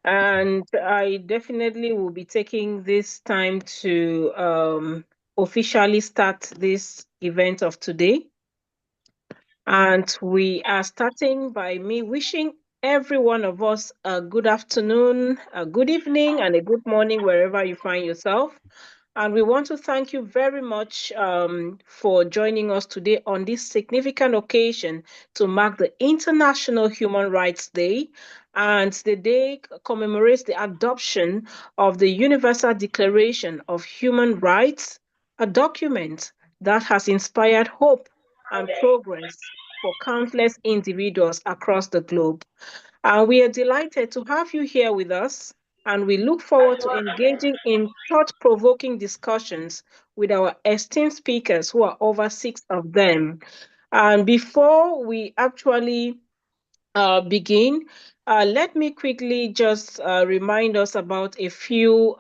And I definitely will be taking this time to officially start this event of today. And we are starting by me wishing every one of us a good afternoon, a good evening, and a good morning wherever you find yourself. And we want to thank you very much for joining us today on this significant occasion to mark the International Human Rights Day. And the day commemorates the adoption of the Universal Declaration of Human Rights, a document that has inspired hope and progress for countless individuals across the globe. We are delighted to have you here with us, and we look forward to engaging in thought provoking discussions with our esteemed speakers, who are over six of them. And before we actually begin, let me quickly just remind us about a few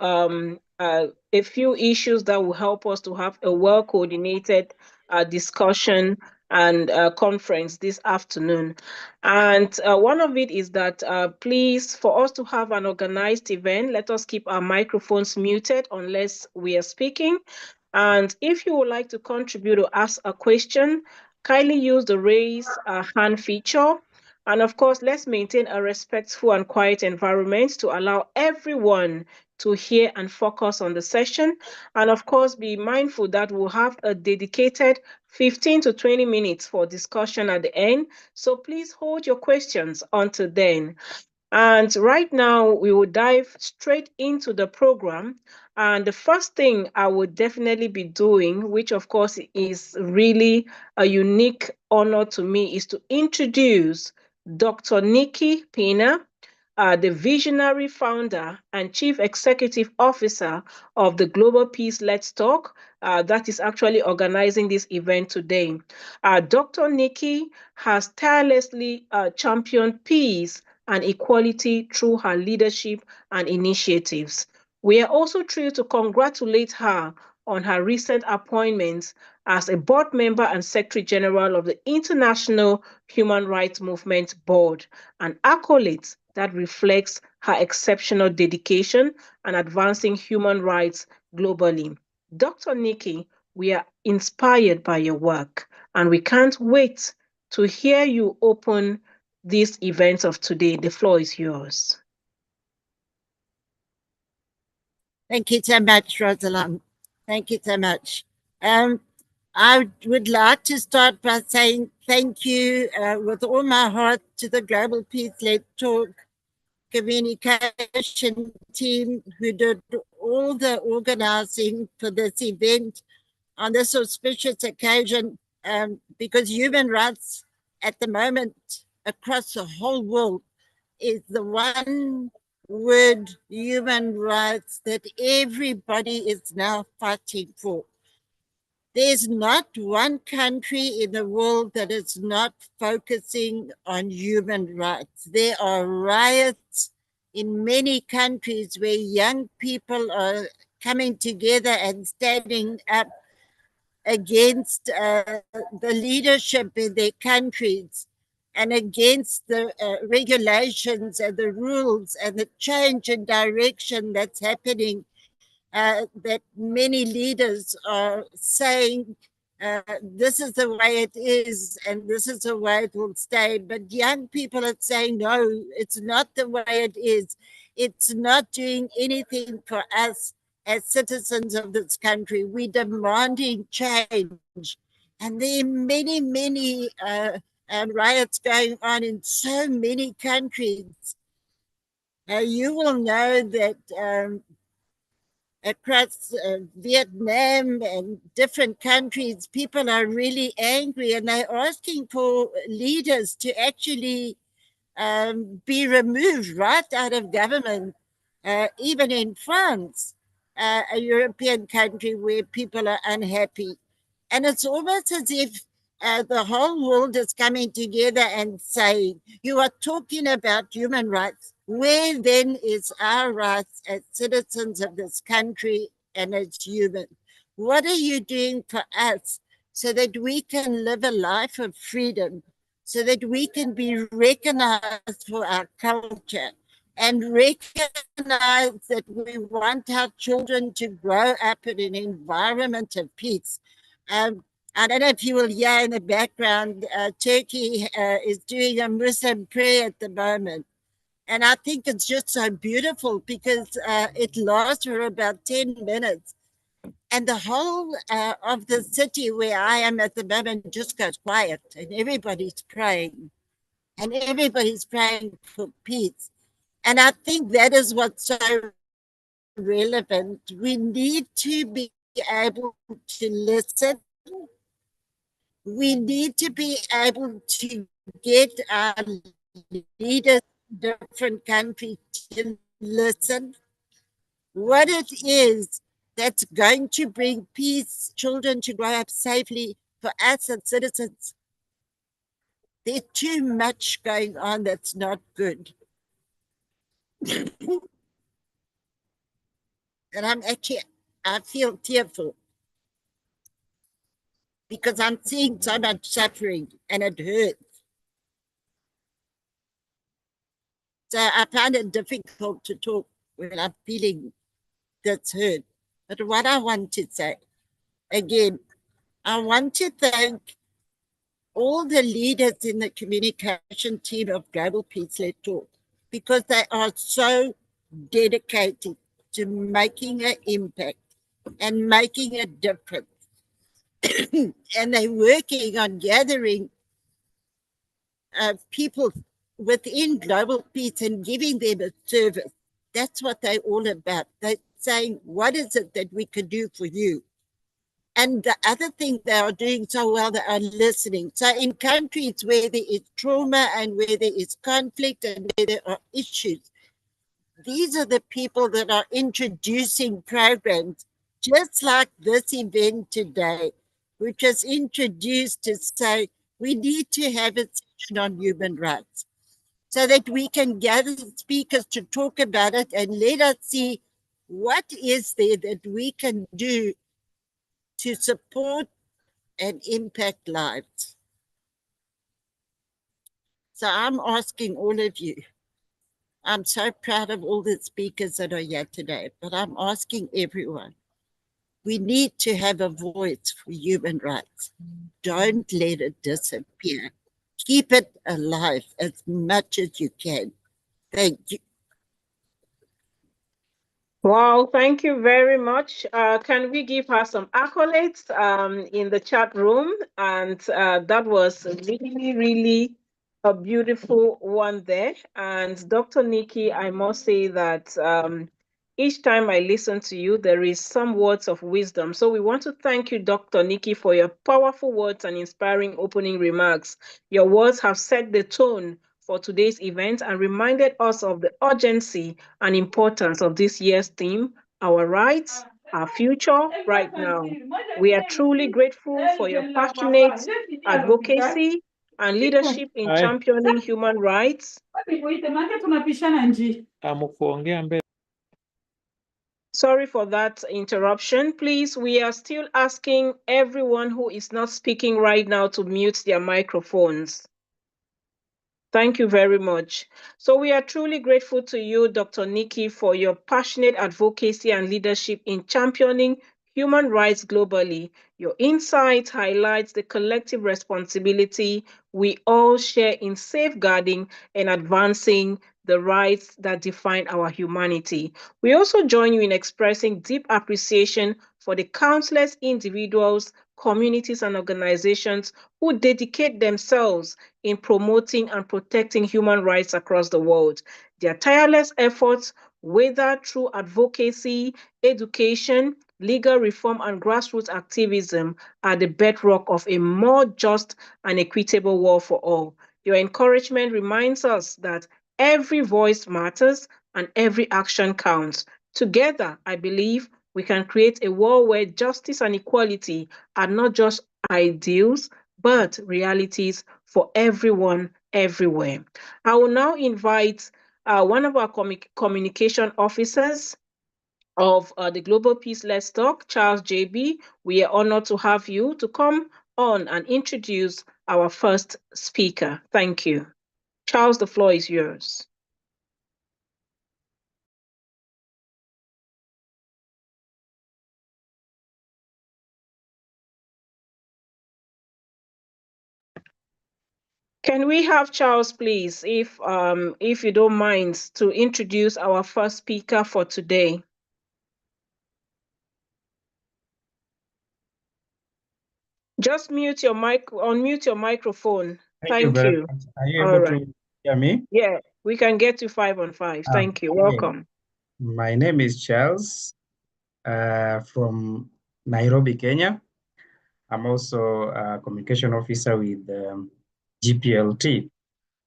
issues that will help us to have a well coordinated discussion and conference this afternoon. And one of it is that please, for us to have an organized event, let us keep our microphones muted unless we are speaking. And if you would like to contribute or ask a question, kindly use the raise hand feature. And of course, let's maintain a respectful and quiet environment to allow everyone to hear and focus on the session. And of course, be mindful that we'll have a dedicated 15 to 20 minutes for discussion at the end. So please hold your questions until then. And right now, we will dive straight into the program. And the first thing I would definitely be doing, which of course is really a unique honor to me, is to introduce Dr. Nikki Pina, the visionary founder and chief executive officer of the Global Peace Let's Talk, that is actually organizing this event today. Dr. Nikki has tirelessly championed peace and equality through her leadership and initiatives. We are also thrilled to congratulate her on her recent appointment as a board member and secretary general of the International Human Rights Movement Board, an accolade that reflects her exceptional dedication and advancing human rights globally. Dr. Nikki, we are inspired by your work, and we can't wait to hear you open these events of today. The floor is yours. Thank you so much, Rosalind. Thank you so much. I would like to start by saying thank you with all my heart to the Global Peace Let's Talk communication team who did all the organizing for this event on this auspicious occasion, because human rights at the moment across the whole world is the one word, human rights, that everybody is now fighting for. There's not one country in the world that is not focusing on human rights. There are riots in many countries where young people are coming together and standing up against the leadership in their countries and against the regulations and the rules and the change in direction that's happening, that many leaders are saying this is the way it is and this is the way it will stay. But young people are saying, no, it's not the way it is. It's not doing anything for us as citizens of this country. We're demanding change. And there are many, many riots going on in so many countries. You will know that across Vietnam and different countries, people are really angry and they're asking for leaders to actually be removed right out of government. Even in France, a European country where people are unhappy. And it's almost as if the whole world is coming together and saying, you are talking about human rights. Where then is our rights as citizens of this country and as humans? What are you doing for us so that we can live a life of freedom, so that we can be recognized for our culture, and recognize that we want our children to grow up in an environment of peace. I don't know if you will hear in the background, Turkey is doing a Muslim prayer at the moment. And I think it's just so beautiful because it lasts for about 10 minutes. And the whole of the city where I am at the moment just goes quiet and everybody's praying. And everybody's praying for peace. And I think that is what's so relevant. We need to be able to listen. We need to be able to get our leaders in different countries to listen. What it is that's going to bring peace, children to grow up safely for us as citizens. There's too much going on that's not good. And I feel tearful because I'm seeing so much suffering and it hurts. So I find it difficult to talk when I'm feeling this hurt. But what I want to say, again, I want to thank all the leaders in the communication team of Global Peace Let's Talk because they are so dedicated to making an impact and making a difference. And they're working on gathering people within Global Peace and giving them a service. That's what they're all about. They're saying, what is it that we can do for you? And the other thing they are doing so well, they are listening. So in countries where there is trauma and where there is conflict and where there are issues, these are the people that are introducing programs just like this event today, which was introduced to say we need to have a session on human rights so that we can gather speakers to talk about it and let us see what is there that we can do to support and impact lives. So I'm asking all of you, I'm so proud of all the speakers that are here today, but I'm asking everyone, we need to have a voice for human rights. Don't let it disappear. Keep it alive as much as you can. Thank you. Wow, thank you very much. Can we give her some accolades in the chat room? And that was really, really a beautiful one there. And Dr. Nikki, I must say that each time I listen to you, there is some words of wisdom. So we want to thank you, Dr. Nikki, for your powerful words and inspiring opening remarks. Your words have set the tone for today's event and reminded us of the urgency and importance of this year's theme, Our Rights, Our Future, Right Now. We are truly grateful for your passionate advocacy and leadership in championing human rights. Sorry for that interruption. Please, we are still asking everyone who is not speaking right now to mute their microphones. Thank you very much. So we are truly grateful to you, Dr. Nikki, for your passionate advocacy and leadership in championing human rights globally. Your insight highlights the collective responsibility we all share in safeguarding and advancing the rights that define our humanity. We also join you in expressing deep appreciation for the countless individuals, communities, and organizations who dedicate themselves in promoting and protecting human rights across the world. Their tireless efforts, whether through advocacy, education, legal reform, and grassroots activism, are the bedrock of a more just and equitable world for all. Your encouragement reminds us that every voice matters and every action counts. Together, I believe we can create a world where justice and equality are not just ideals, but realities for everyone, everywhere. I will now invite one of our communication officers of the Global Peace Let's Talk, Charles JB. We are honored to have you to come on and introduce our first speaker. Thank you. Charles, the floor is yours. Can we have Charles, please, if you don't mind, to introduce our first speaker for today? Just unmute your microphone. Thank you Thank very you. much. Are you All able right. to hear me? Yeah, we can get to 5 on 5. Thank you. Okay. Welcome. My name is Charles from Nairobi, Kenya. I'm also a communication officer with GPLT.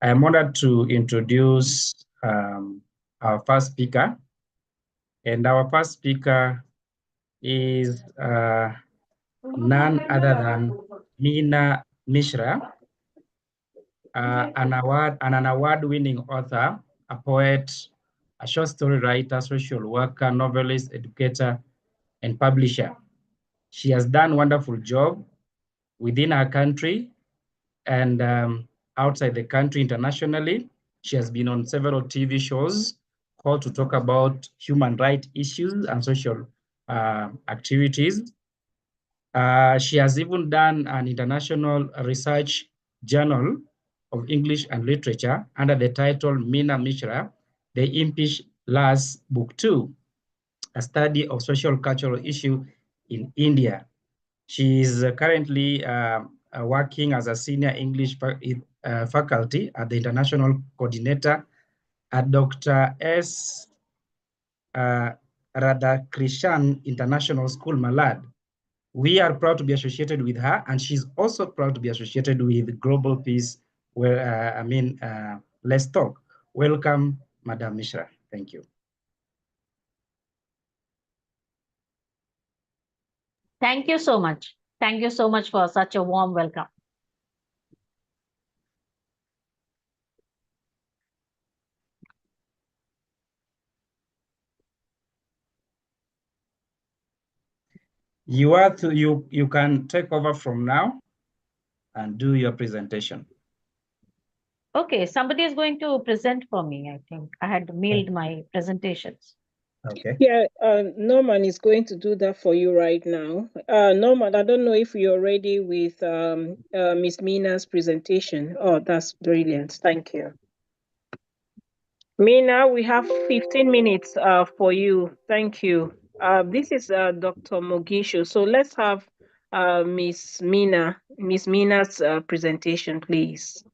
I am honored to introduce our first speaker. And our first speaker is none other than Meena Mishra, an award-winning author, a poet, a short story writer, social worker, novelist, educator, and publisher. She has done a wonderful job within her country and outside the country internationally. She has been on several TV shows called to talk about human rights issues and social activities. She has even done an international research journal of English and literature under the title Meena Mishra, The Impish Lass, Book 2, a study of social cultural issue in India. She is currently working as a senior English faculty at the international coordinator at Dr. S. Radhakrishan International School, Malad. We are proud to be associated with her, and she's also proud to be associated with Global Peace, where, Let's Talk. Welcome, Madam Mishra. Thank you. Thank you so much. Thank you so much for such a warm welcome. You can take over from now and do your presentation. Okay, somebody is going to present for me, I think. I had mailed my presentations. Okay. Yeah, Norman is going to do that for you right now. Norman, I don't know if you're ready with Miss Mina's presentation. Oh, that's brilliant. Thank you. Mina, we have 15 minutes for you. Thank you. This is Dr. Mogisho. So let's have Miss Mina's presentation, please.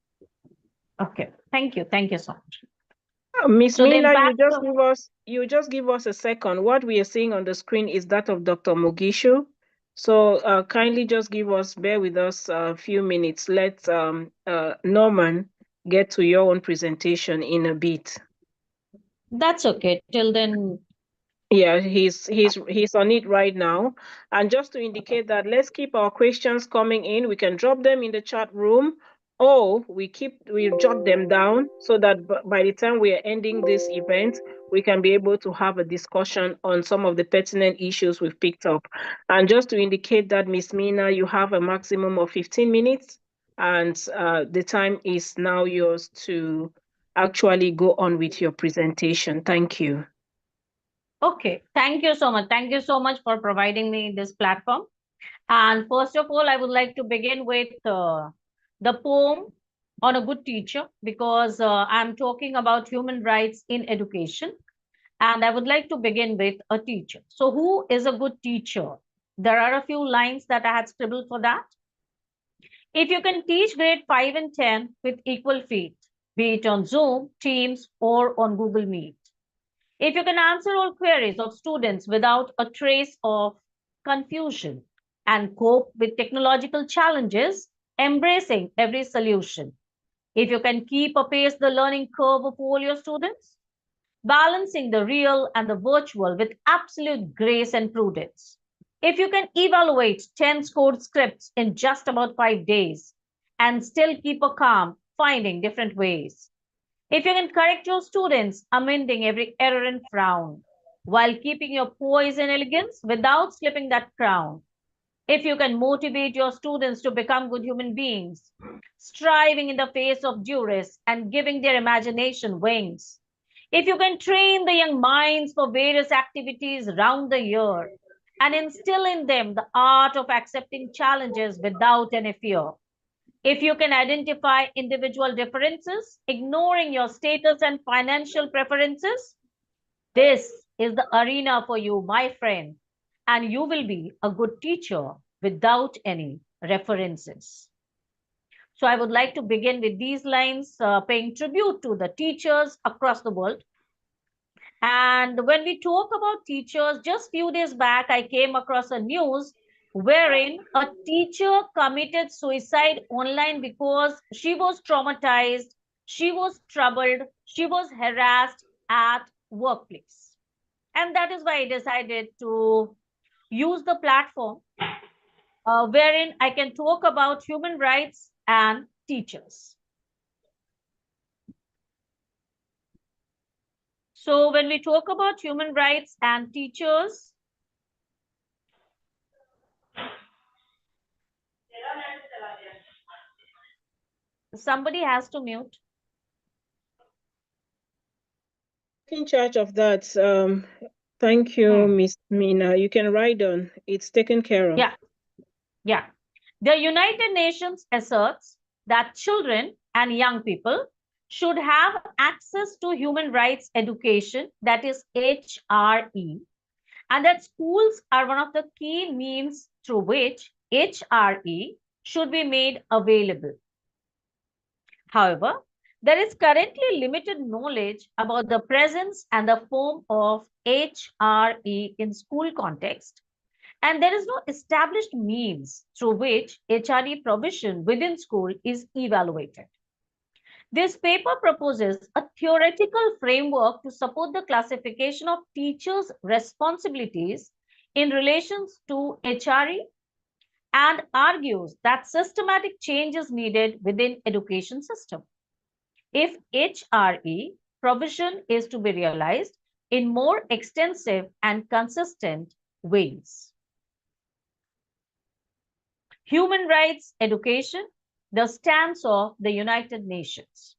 Okay, thank you. Thank you so much. Miss So the Mina, impact you just give us a second. What we are seeing on the screen is that of Dr. Mogisho. So kindly just bear with us a few minutes. Let Norman get to your own presentation in a bit. That's okay. Till then. Yeah, he's on it right now. And just to indicate that, let's keep our questions coming in. We can drop them in the chat room, or we jot them down so that by the time we are ending this event, we can be able to have a discussion on some of the pertinent issues we've picked up. And just to indicate that, Miss Mina, you have a maximum of 15 minutes, and the time is now yours to actually go on with your presentation. Thank you. Okay, thank you so much. Thank you so much for providing me this platform. And first of all, I would like to begin with the poem on a good teacher, because I'm talking about human rights in education. And I would like to begin with a teacher. So who is a good teacher? There are a few lines that I had scribbled for that. If you can teach grade 5 and 10 with equal feet, be it on Zoom, Teams, or on Google Meet. If you can answer all queries of students without a trace of confusion and cope with technological challenges, embracing every solution. If you can keep apace the learning curve of all your students, balancing the real and the virtual with absolute grace and prudence. If you can evaluate 10 scored scripts in just about 5 days and still keep a calm, finding different ways. If you can correct your students, amending every error and frown, while keeping your poise and elegance without slipping that crown. If you can motivate your students to become good human beings, striving in the face of duress and giving their imagination wings. If you can train the young minds for various activities round the year and instill in them the art of accepting challenges without any fear. If you can identify individual differences, ignoring your status and financial preferences, this is the arena for you, my friend, and you will be a good teacher without any references. So I would like to begin with these lines, paying tribute to the teachers across the world. And when we talk about teachers, just few days back, I came across a news wherein a teacher committed suicide online because she was traumatized, she was troubled, she was harassed at workplace. And that is why I decided to use the platform wherein I can talk about human rights and teachers. So when we talk about human rights and teachers, somebody has to mute. In charge of that. Thank you, Miss Mina. You can write on. It's taken care of. Yeah. The United Nations asserts that children and young people should have access to human rights education, that is HRE, and that schools are one of the key means through which HRE should be made available. However, there is currently limited knowledge about the presence and the form of HRE in school context, and there is no established means through which HRE provision within school is evaluated. This paper proposes a theoretical framework to support the classification of teachers' responsibilities in relation to HRE and argues that systematic change is needed within education system if HRE provision is to be realized in more extensive and consistent ways. Human rights education, the stance of the United Nations.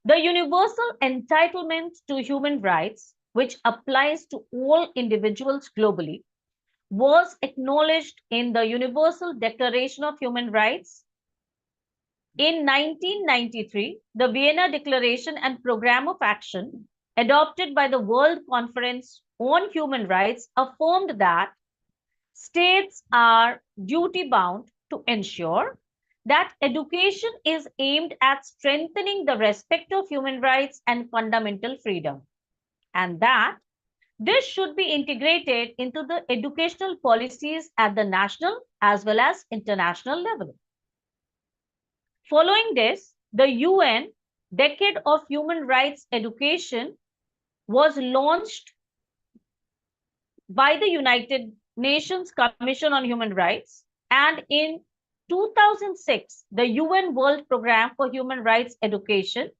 The universal entitlement to human rights, which applies to all individuals globally, was acknowledged in the Universal Declaration of Human Rights. In 1993, the Vienna Declaration and Programme of Action, adopted by the World Conference on Human Rights, affirmed that states are duty-bound to ensure that education is aimed at strengthening the respect of human rights and fundamental freedom, and that this should be integrated into the educational policies at the national as well as international level. Following this, the UN Decade of Human Rights Education was launched by the United Nations Commission on Human Rights, and in 2006, the UN World Programme for Human Rights Education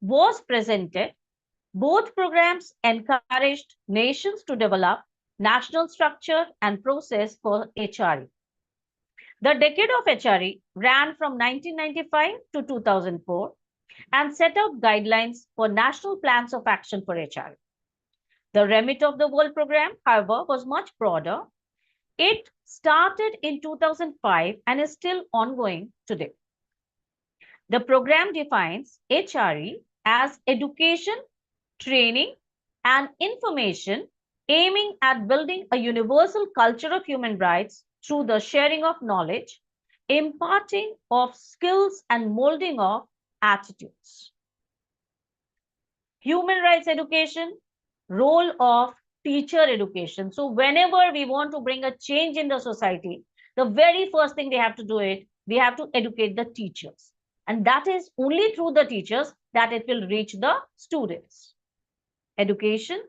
was presented. Both programs encouraged nations to develop national structure and process for HRE. The decade of HRE ran from 1995 to 2004 and set out guidelines for national plans of action for HRE. The remit of the World Programme, however, was much broader. It started in 2005 and is still ongoing today. The program defines HRE as education, training, and information aiming at building a universal culture of human rights through the sharing of knowledge, imparting of skills, and molding of attitudes. Human rights education, role of teacher education. So whenever we want to bring a change in the society, the very first thing we have to do we have to educate the teachers. And that is only through the teachers that it will reach the students. Education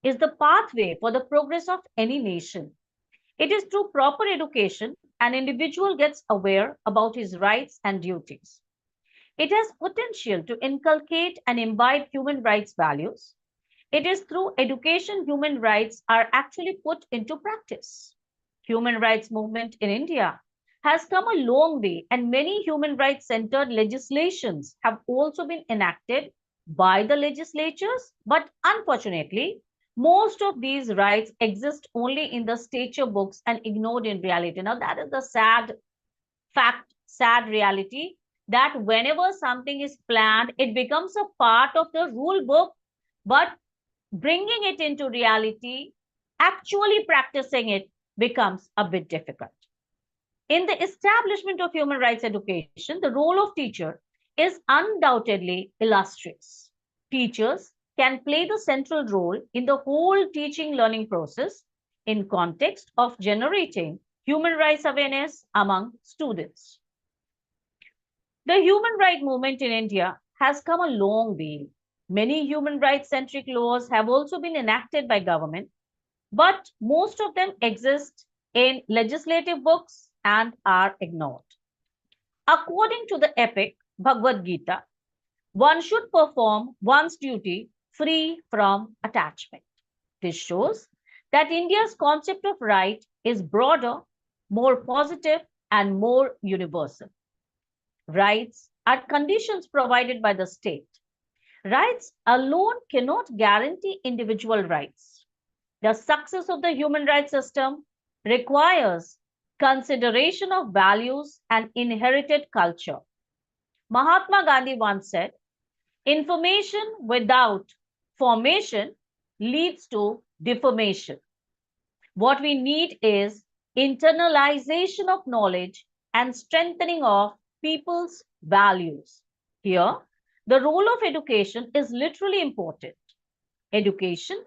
is the pathway for the progress of any nation. It is through proper education an individual gets aware about his rights and duties. It has potential to inculcate and imbibe human rights values. It is through education human rights are actually put into practice. Human rights movement in India has come a long way, and many human rights centered legislations have also been enacted by the legislatures, but unfortunately, most of these rights exist only in the statute books and ignored in reality. Now, that is the sad fact sad reality that whenever something is planned, it becomes a part of the rule book, but bringing it into reality, actually practicing it becomes a bit difficult. In the establishment of human rights education, the role of teacher is undoubtedly illustrious. Teachers can play the central role in the whole teaching learning process in context of generating human rights awareness among students. The human rights movement in India has come a long way. Many human rights centric laws have also been enacted by government, but most of them exist in legislative books and are ignored. According to the epic Bhagavad Gita, one should perform one's duty free from attachment. This shows that India's concept of right is broader, more positive, and more universal. Rights are conditions provided by the state. Rights alone cannot guarantee individual rights. The success of the human rights system requires consideration of values and inherited culture. Mahatma Gandhi once said, information without formation leads to deformation. What we need is internalization of knowledge and strengthening of people's values. Here, the role of education is literally important. Education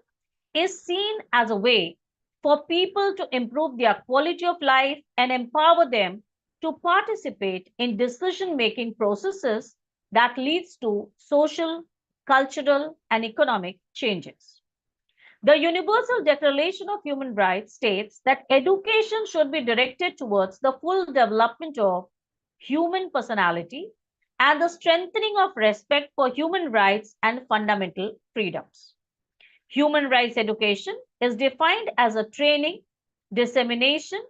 is seen as a way for people to improve their quality of life and empower them to participate in decision-making processes that leads to social, cultural, and economic changes. The Universal Declaration of Human Rights states that education should be directed towards the full development of human personality and the strengthening of respect for human rights and fundamental freedoms. Human rights education is defined as a training, dissemination,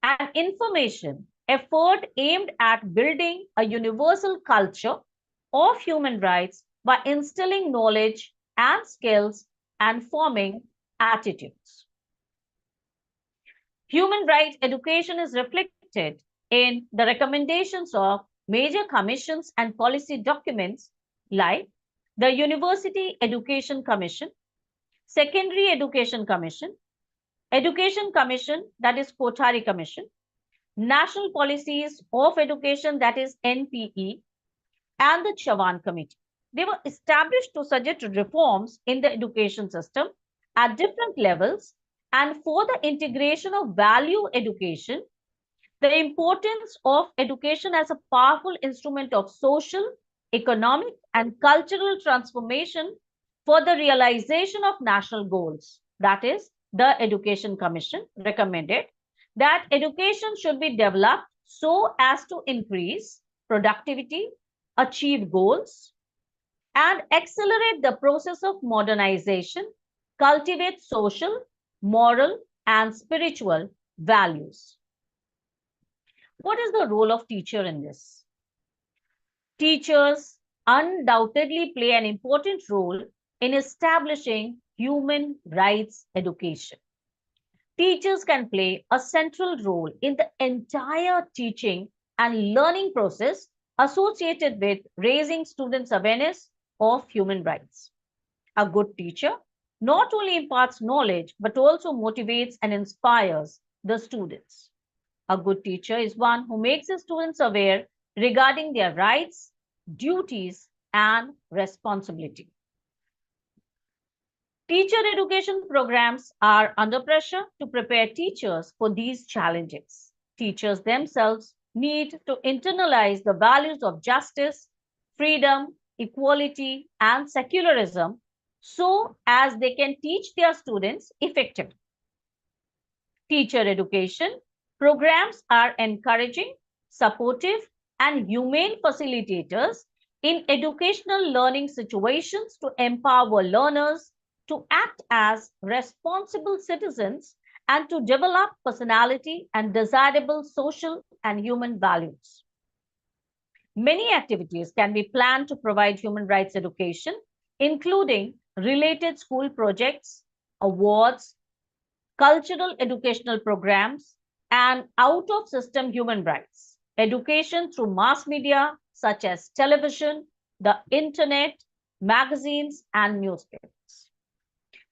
and information effort aimed at building a universal culture of human rights by instilling knowledge and skills and forming attitudes. Human rights education is reflected in the recommendations of major commissions and policy documents like the University Education Commission, Secondary Education Commission, that is Kothari Commission, National Policies of Education, that is NPE, and the Chavan Committee. They were established to suggest reforms in the education system at different levels and for the integration of value education, the importance of education as a powerful instrument of social, economic, and cultural transformation for the realization of national goals. That is, the Education Commission recommended that education should be developed so as to increase productivity, achieve goals, and accelerate the process of modernization, cultivate social, moral, and spiritual values. What is the role of teacher in this? Teachers undoubtedly play an important role in establishing human rights education. Teachers can play a central role in the entire teaching and learning process associated with raising students' awareness of human rights. A good teacher not only imparts knowledge, but also motivates and inspires the students. A good teacher is one who makes the students aware regarding their rights, duties, and responsibility. Teacher education programs are under pressure to prepare teachers for these challenges. Teachers themselves need to internalize the values of justice, freedom, equality, and secularism so as they can teach their students effectively. Teacher education programs are encouraging, supportive, and humane facilitators in educational learning situations to empower learners to act as responsible citizens and to develop personality and desirable social and human values. Many activities can be planned to provide human rights education, including related school projects, awards, cultural educational programs, and out-of-system human rights. education through mass media such as television, the internet, magazines, and newspapers.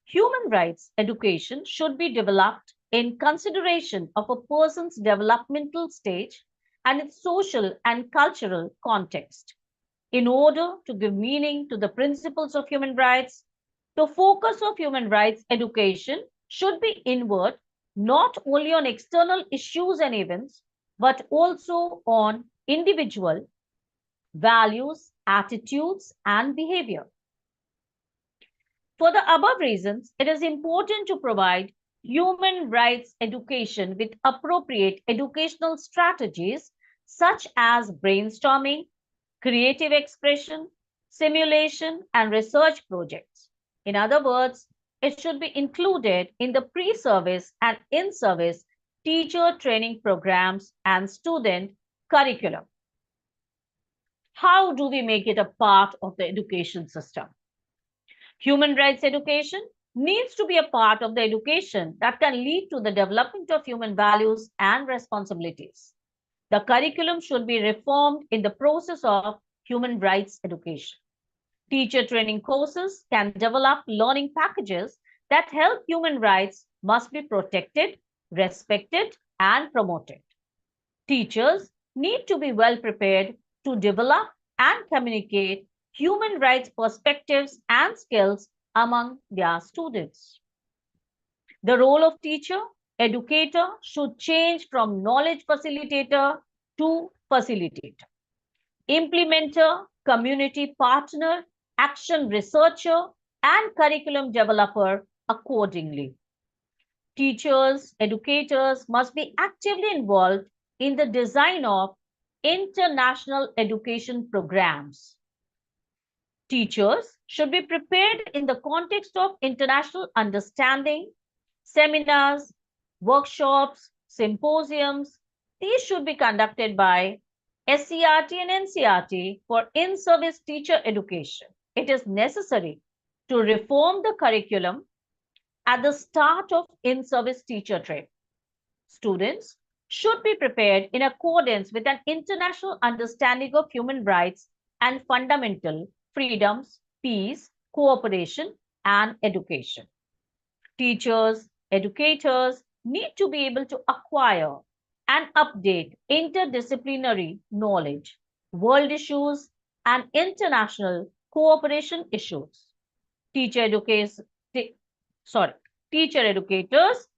Human rights education should be developed in consideration of a person's developmental stage and its social and cultural context. In order to give meaning to the principles of human rights, the focus of human rights education should be inward, not only on external issues and events, but also on individual values, attitudes, and behavior. For the above reasons, it is important to provide human rights education with appropriate educational strategies such as brainstorming, creative expression, simulation, and research projects. In other words, it should be included in the pre-service and in-service teacher training programs and student curriculum. How do we make it a part of the education system? Human rights education needs to be a part of the education that can lead to the development of human values and responsibilities. The curriculum should be reformed in the process of human rights education. Teacher training courses can develop learning packages that help human rights must be protected, respected, and promoted. Teachers need to be well prepared to develop and communicate human rights perspectives and skills among their students. The role of teacher, educator should change from knowledge facilitator to facilitator, implementer, community partner, action researcher, and curriculum developer accordingly. Teachers, educators must be actively involved in the design of international education programs. Teachers should be prepared in the context of international understanding, seminars, workshops, symposiums. These should be conducted by SCRT and NCRT for in-service teacher education. It is necessary to reform the curriculum at the start of in-service teacher training. Students should be prepared in accordance with an international understanding of human rights and fundamental freedoms, peace, cooperation, and education. Teachers, educators need to be able to acquire and update interdisciplinary knowledge, world issues, and international cooperation issues. Teacher educators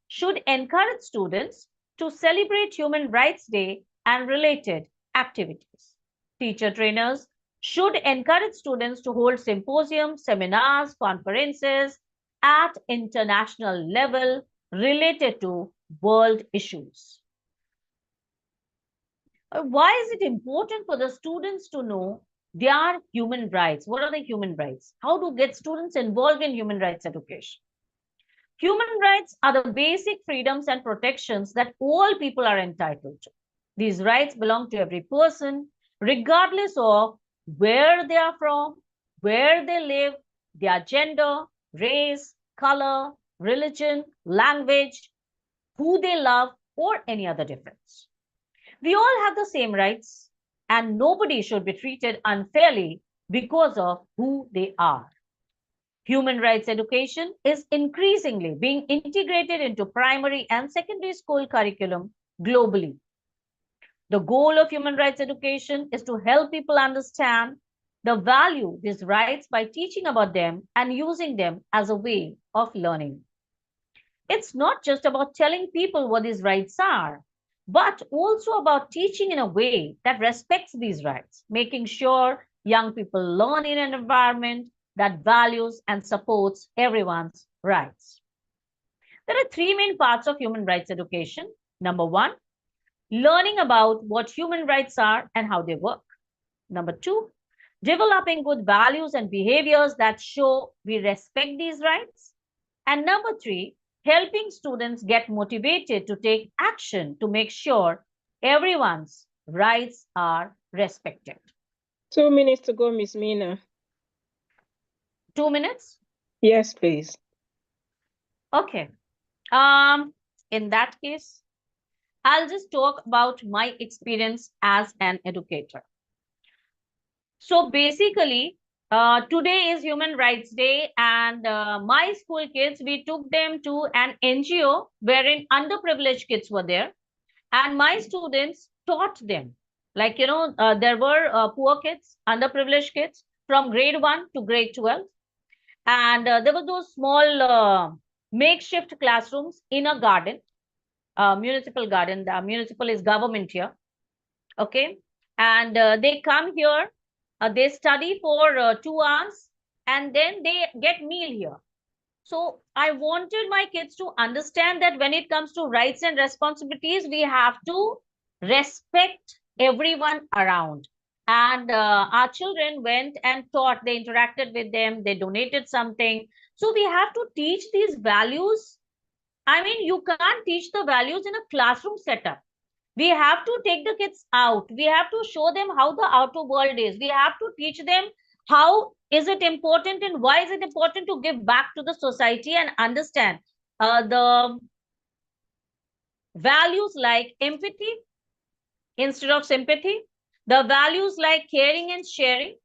should encourage students to celebrate Human Rights Day and related activities. Teacher trainers should encourage students to hold symposiums, seminars, conferences at international level related to world issues. Why is it important for the students to know their human rights? What are the human rights? How to get students involved in human rights education? Human rights are the basic freedoms and protections that all people are entitled to. These rights belong to every person, regardless of where they are from, where they live, their gender, race, color, religion, language, who they love, or any other difference. We all have the same rights, and nobody should be treated unfairly because of who they are. Human rights education is increasingly being integrated into primary and secondary school curriculum globally. The goal of human rights education is to help people understand the value these rights by teaching about them and using them as a way of learning. It's not just about telling people what these rights are, but also about teaching in a way that respects these rights, making sure young people learn in an environment that values and supports everyone's rights. There are three main parts of human rights education. Number one, learning about what human rights are and how they work. Number two, developing good values and behaviors that show we respect these rights. And number three, helping students get motivated to take action to make sure everyone's rights are respected. 2 minutes to go, Ms. Mina. 2 minutes? Yes, please. Okay. In that case, I'll just talk about my experience as an educator. So basically, today is Human Rights Day, and my school kids, we took them to an NGO wherein underprivileged kids were there, and my students taught them. Like, there were poor kids, underprivileged kids from grade 1 to grade 12, and there were those small makeshift classrooms in a garden, municipal garden. The municipal is government here, okay? And they come here, they study for 2 hours, and then they get meal here. So I wanted my kids to understand that when it comes to rights and responsibilities, we have to respect everyone around. And our children went and taught, they interacted with them, they donated something. So we have to teach these values. I mean, you can't teach the values in a classroom setup. We have to take the kids out. We have to show them how the outer world is. We have to teach them how is it important and why is it important to give back to the society and understand the values like empathy instead of sympathy, the values like caring and sharing,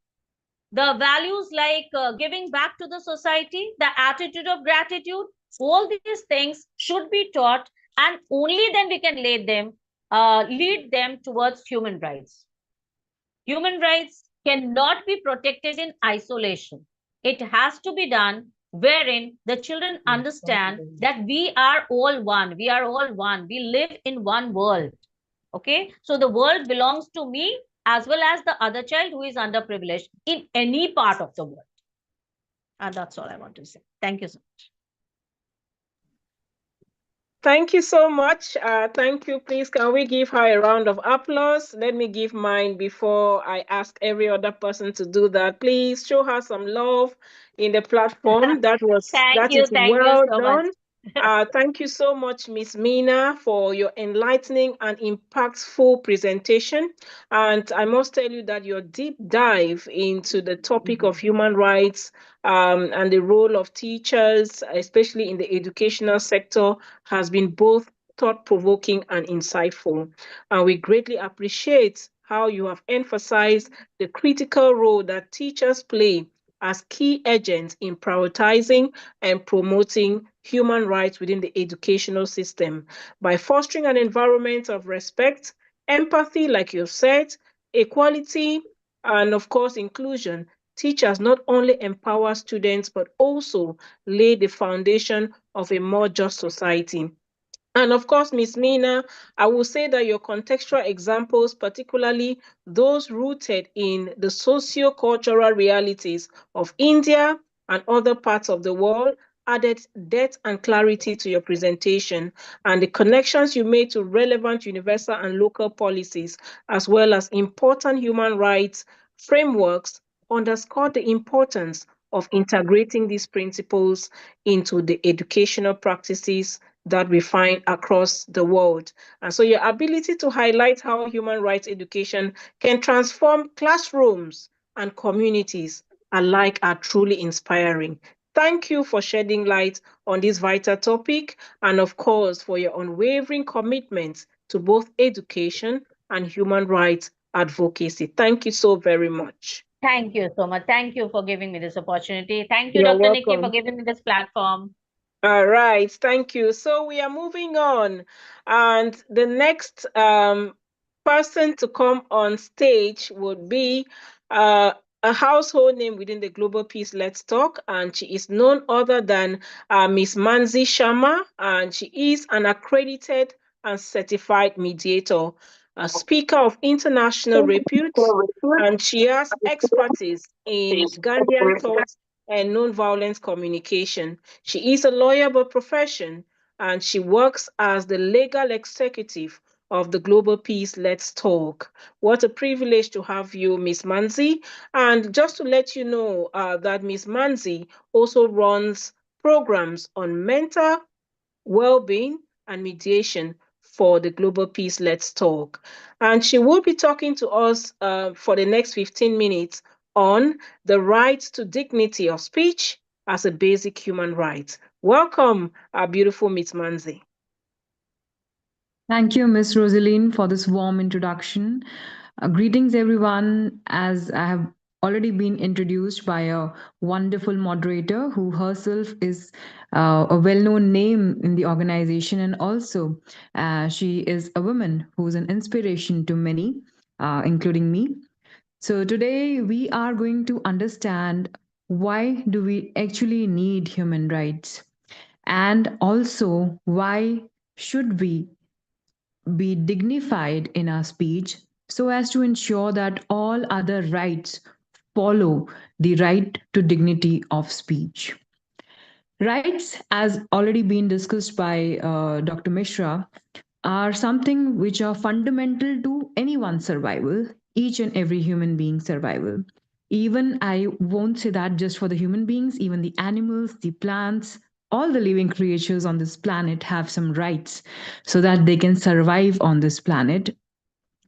the values like giving back to the society, the attitude of gratitude. All these things should be taught, and only then we can lead them towards human rights. Human rights cannot be protected in isolation. It has to be done wherein the children understand that we are all one. We are all one. We live in one world. Okay, so the world belongs to me as well as the other child who is underprivileged in any part of the world. And that's all I want to say. Thank you so much. Thank you so much. Thank you. Please, can we give her a round of applause? Let me give mine before I ask every other person to do that. Please show her some love in the platform. That is well done. Thank you so much, Ms. Mina, for your enlightening and impactful presentation. And I must tell you that your deep dive into the topic of human rights and the role of teachers, especially in the educational sector, has been both thought-provoking and insightful. And we greatly appreciate how you have emphasized the critical role that teachers play as key agents in prioritizing and promoting human rights within the educational system by fostering an environment of respect, empathy, like you've said, equality, and of course, inclusion. Teachers not only empower students, but also lay the foundation of a more just society. And of course, Ms. Mina, I will say that your contextual examples, particularly those rooted in the socio-cultural realities of India and other parts of the world, added depth and clarity to your presentation, and the connections you made to relevant universal and local policies, as well as important human rights frameworks, underscore the importance of integrating these principles into the educational practices that we find across the world. And so your ability to highlight how human rights education can transform classrooms and communities alike are truly inspiring. Thank you for shedding light on this vital topic, and of course, for your unwavering commitment to both education and human rights advocacy. Thank you so very much. Thank you so much. Thank you for giving me this opportunity. Thank you, You're Dr. Nikki, welcome. for giving me this platform. All right, thank you. So we are moving on, and the next person to come on stage would be a household name within the Global Peace Let's Talk, and she is none other than Ms. Manzi Sharma, and she is an accredited and certified mediator, a speaker of international repute, and she has expertise in Ghanaian thought and nonviolence communication. She is a lawyer by profession, and she works as the legal executive of the Global Peace Let's Talk. What a privilege to have you, Ms. Manzi. And just to let you know that Ms. Manzi also runs programs on mental well-being and mediation for the Global Peace Let's Talk. And she will be talking to us for the next 15 minutes on the right to dignity of speech as a basic human right. Welcome, our beautiful Ms. Manzi. Thank you, Miss Rosaline, for this warm introduction. Greetings, everyone. As I have already been introduced by a wonderful moderator who herself is a well known name in the organization, and also she is a woman who is an inspiration to many, including me. So, today we are going to understand why do we actually need human rights, and also why should we be dignified in our speech so as to ensure that all other rights follow the right to dignity of speech. Rights, as already been discussed by Dr. Mishra, are something which are fundamental to anyone's survival, each and every human being's survival. Even I won't say that just for the human beings, even the animals, the plants, all the living creatures on this planet have some rights so that they can survive on this planet.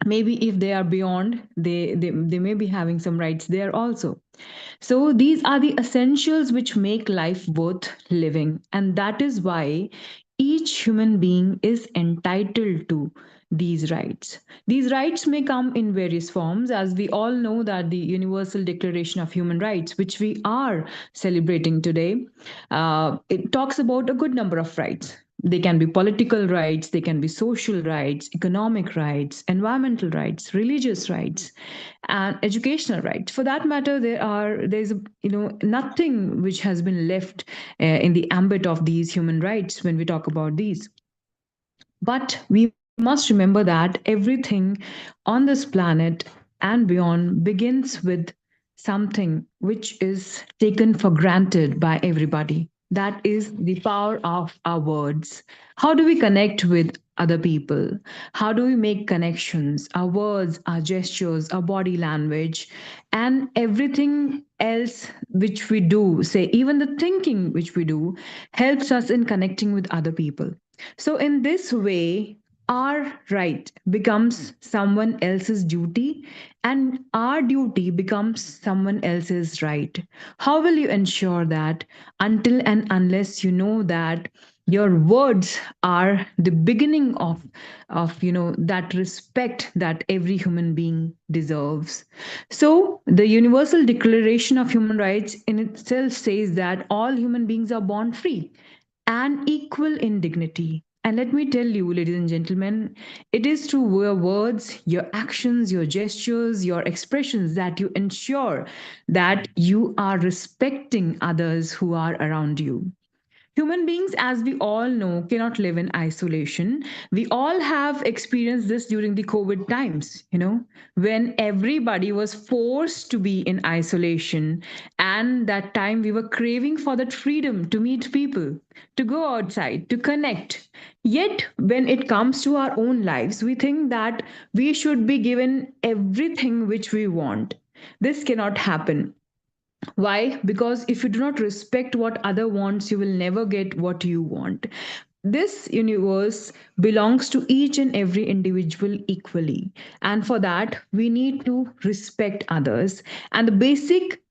Maybe if they are beyond, they may be having some rights there also. So these are the essentials which make life worth living. And that is why each human being is entitled to these rights. These rights may come in various forms, as we all know that the Universal Declaration of Human Rights, which we are celebrating today, it talks about a good number of rights. They can be political rights, they can be social rights, economic rights, environmental rights, religious rights, and educational rights. For that matter, there's nothing which has been left in the ambit of these human rights when we talk about these. But we must remember that everything on this planet and beyond begins with something which is taken for granted by everybody. That is the power of our words. How do we connect with other people? How do we make connections? Our words, our gestures, our body language, and everything else which we do, say, even the thinking which we do, helps us in connecting with other people. So, in this way, our right becomes someone else's duty, and our duty becomes someone else's right. How will you ensure that until and unless you know that your words are the beginning of that respect that every human being deserves? So the Universal Declaration of Human Rights in itself says that all human beings are born free and equal in dignity. And let me tell you, ladies and gentlemen, it is through your words, your actions, your gestures, your expressions that you ensure that you are respecting others who are around you. Human beings, as we all know, cannot live in isolation. We all have experienced this during the COVID times, when everybody was forced to be in isolation. And that time we were craving for that freedom to meet people, to go outside, to connect. Yet, when it comes to our own lives, we think that we should be given everything which we want. This cannot happen. Why? Because if you do not respect what other wants, you will never get what you want. This universe belongs to each and every individual equally. And for that, we need to respect others. And the basic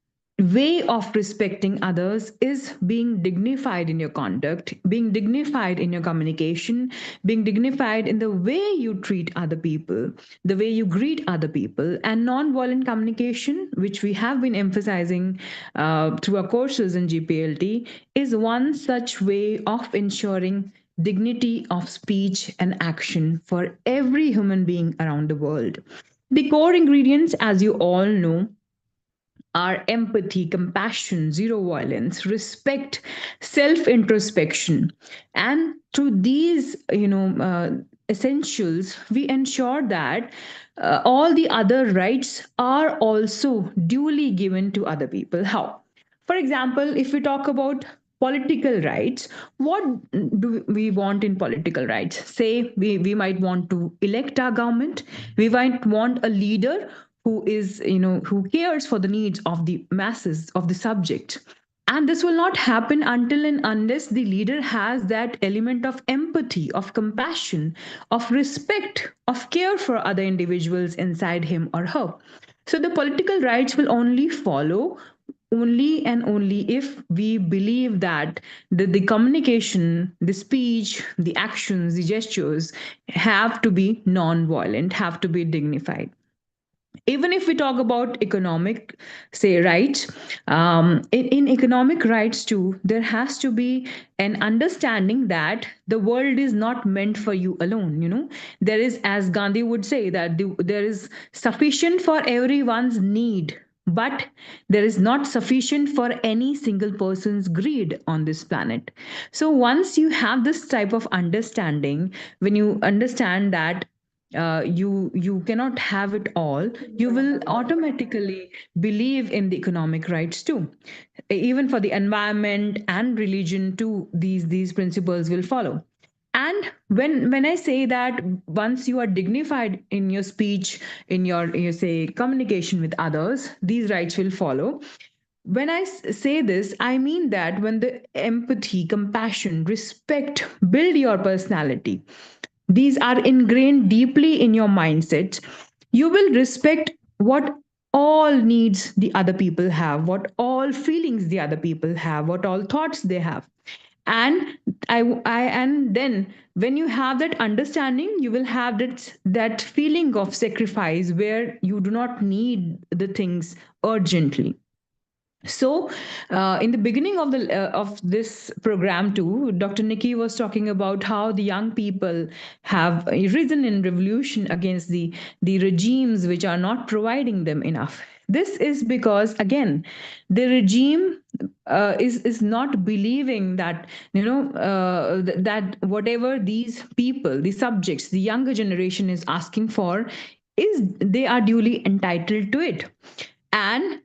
way of respecting others is being dignified in your conduct, being dignified in your communication, being dignified in the way you treat other people, the way you greet other people. And non-violent communication, which we have been emphasizing through our courses in GPLT, is one such way of ensuring dignity of speech and action for every human being around the world. The core ingredients, as you all know, are empathy, compassion, zero violence, respect, self introspection. And through these, essentials, we ensure that all the other rights are also duly given to other people. How? For example, if we talk about political rights, what do we want in political rights? Say we might want to elect our government, we might want a leader who is, who cares for the needs of the masses, of the subject. And this will not happen until and unless the leader has that element of empathy, of compassion, of respect, of care for other individuals inside him or her. So the political rights will only follow only and only if we believe that the communication, the speech, the actions, the gestures have to be non-violent, have to be dignified. Even if we talk about economic, say, rights, in economic rights too, there has to be an understanding that the world is not meant for you alone. There is, as Gandhi would say, that there is sufficient for everyone's need, but there is not sufficient for any single person's greed on this planet. So once you have this type of understanding, when you understand that you cannot have it all, you will automatically believe in the economic rights too. Even for the environment and religion too, these principles will follow. And when I say that once you are dignified in your speech, in your, you say, communication with others, these rights will follow. When I say this, I mean that when the empathy, compassion, respect build your personality, these are ingrained deeply in your mindset, you will respect what all needs the other people have, what all feelings the other people have, what all thoughts they have. And and then when you have that understanding, you will have that feeling of sacrifice where you do not need the things urgently. So, in the beginning of this program too, Dr. Nikki was talking about how the young people have risen in revolution against the regimes which are not providing them enough. This is because, again, the regime is not believing that, that whatever these people, the subjects, the younger generation is asking for, is they are duly entitled to it. And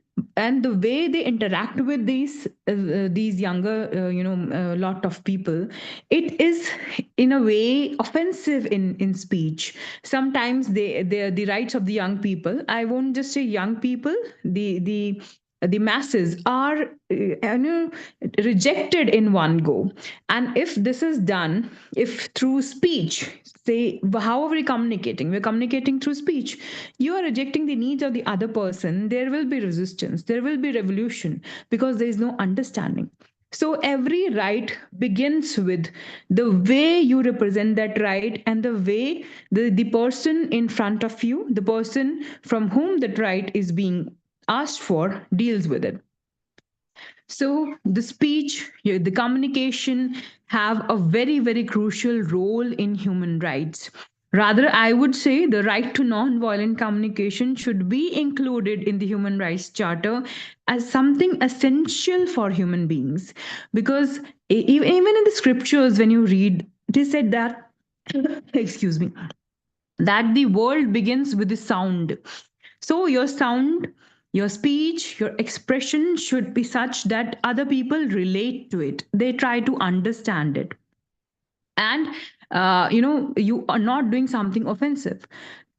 the way they interact with these younger, lot of people, it is in a way offensive in speech. Sometimes the rights of the young people, I won't just say young people, the masses are rejected in one go. And if this is done, if through speech, say, however we're communicating through speech, you are rejecting the needs of the other person, there will be resistance, there will be revolution, because there is no understanding. So every right begins with the way you represent that right, and the way the person in front of you, the person from whom that right is being asked for, deals with it. So the speech, the communication have a very, very crucial role in human rights. Rather, I would say the right to non-violent communication should be included in the Human Rights Charter as something essential for human beings. Because even in the scriptures, when you read, it is said that, excuse me, that the world begins with the sound. So your sound, your speech, your expression should be such that other people relate to it. They try to understand it. And you are not doing something offensive.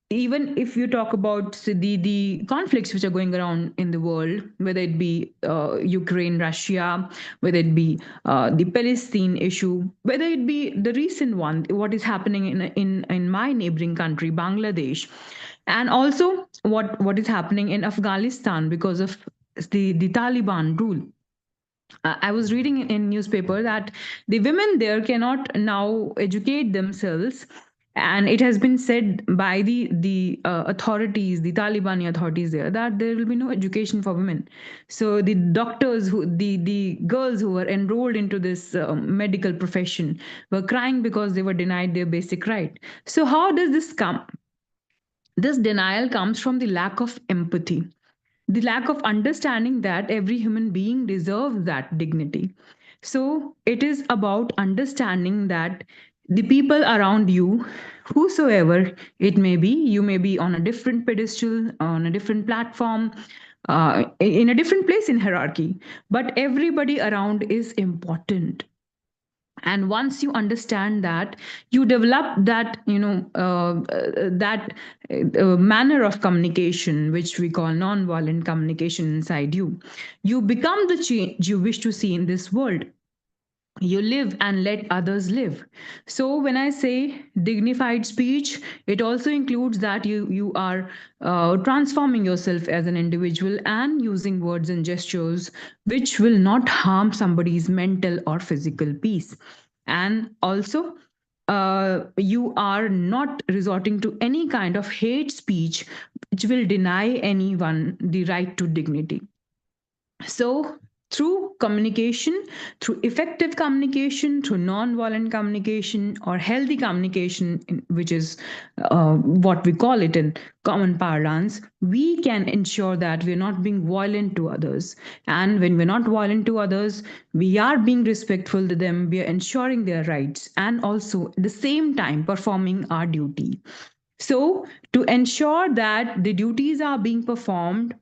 Even if you talk about, say, the conflicts which are going around in the world, whether it be Ukraine, Russia, whether it be the Palestine issue, whether it be the recent one, what is happening in my neighboring country, Bangladesh, and also what is happening in Afghanistan because of the Taliban rule. I was reading in newspaper that the women there cannot now educate themselves, and it has been said by the authorities, the Talibani authorities there, that there will be no education for women. So the doctors, the girls who were enrolled into this medical profession, were crying because they were denied their basic right. So how does this come? This denial comes from the lack of empathy, the lack of understanding that every human being deserves that dignity. So it is about understanding that the people around you, whosoever it may be, you may be on a different pedestal, on a different platform, in a different place in hierarchy, but everybody around is important. And once you understand that, you develop that, that manner of communication which we call non-violent communication inside you. You become the change you wish to see in this world. you live and let others live. So when I say dignified speech, it also includes that you are transforming yourself as an individual and using words and gestures which will not harm somebody's mental or physical peace. And also, you are not resorting to any kind of hate speech which will deny anyone the right to dignity. So, through communication, through effective communication, through non-violent communication or healthy communication, which is what we call it in common parlance, we can ensure that we're not being violent to others. And when we're not violent to others, we are being respectful to them, we are ensuring their rights, and also at the same time performing our duty. So, to ensure that the duties are being performed,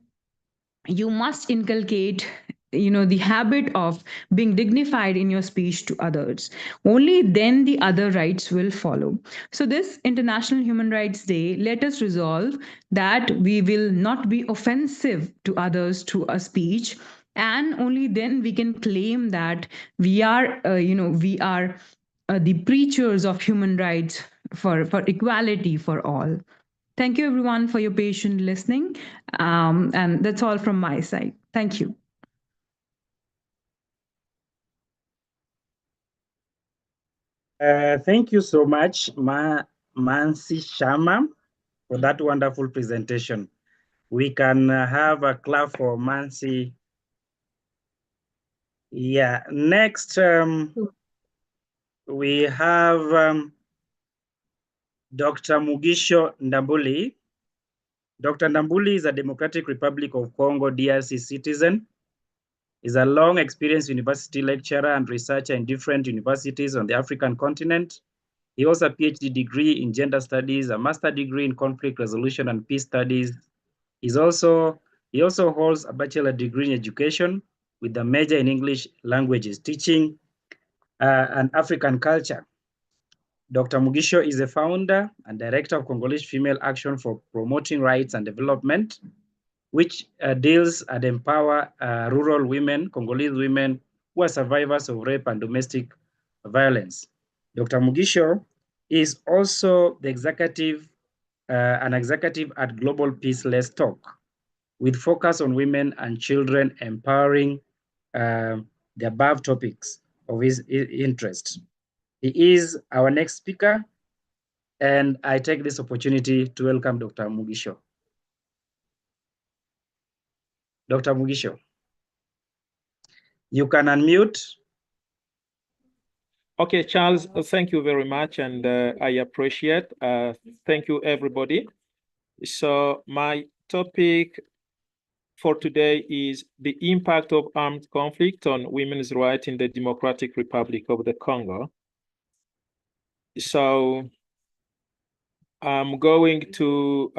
you must inculcate the habit of being dignified in your speech to others. Only then the other rights will follow. So this International Human Rights Day, let us resolve that we will not be offensive to others through a speech, and only then we can claim that we are the preachers of human rights for equality for all. Thank you, everyone, for your patient listening. And that's all from my side. Thank you. Thank you so much, Mansi Sharma, for that wonderful presentation. We can have a clap for Mansi. Yeah, next we have Dr. Mugisho Ndambuli. Dr. Ndambuli is a Democratic Republic of Congo, DRC citizen. He's a long experienced university lecturer and researcher in different universities on the African continent. He also has a PhD degree in gender studies, a master degree in conflict resolution and peace studies. He also holds a bachelor degree in education with a major in English languages, teaching and African culture. Dr. Mugisho is a founder and director of Congolese Female Action for Promoting Rights and Development, which deals and empower rural women, Congolese women who are survivors of rape and domestic violence. Dr. Mugisho is also the an executive at Global Peace Let's Talk, with focus on women and children empowering the above topics of his interest. He is our next speaker, and I take this opportunity to welcome Dr. Mugisho. Dr. Mugisho, you can unmute. Okay, Charles, thank you very much, and I appreciate. Thank you, everybody. So my topic for today is the impact of armed conflict on women's rights in the Democratic Republic of the Congo. So I'm going to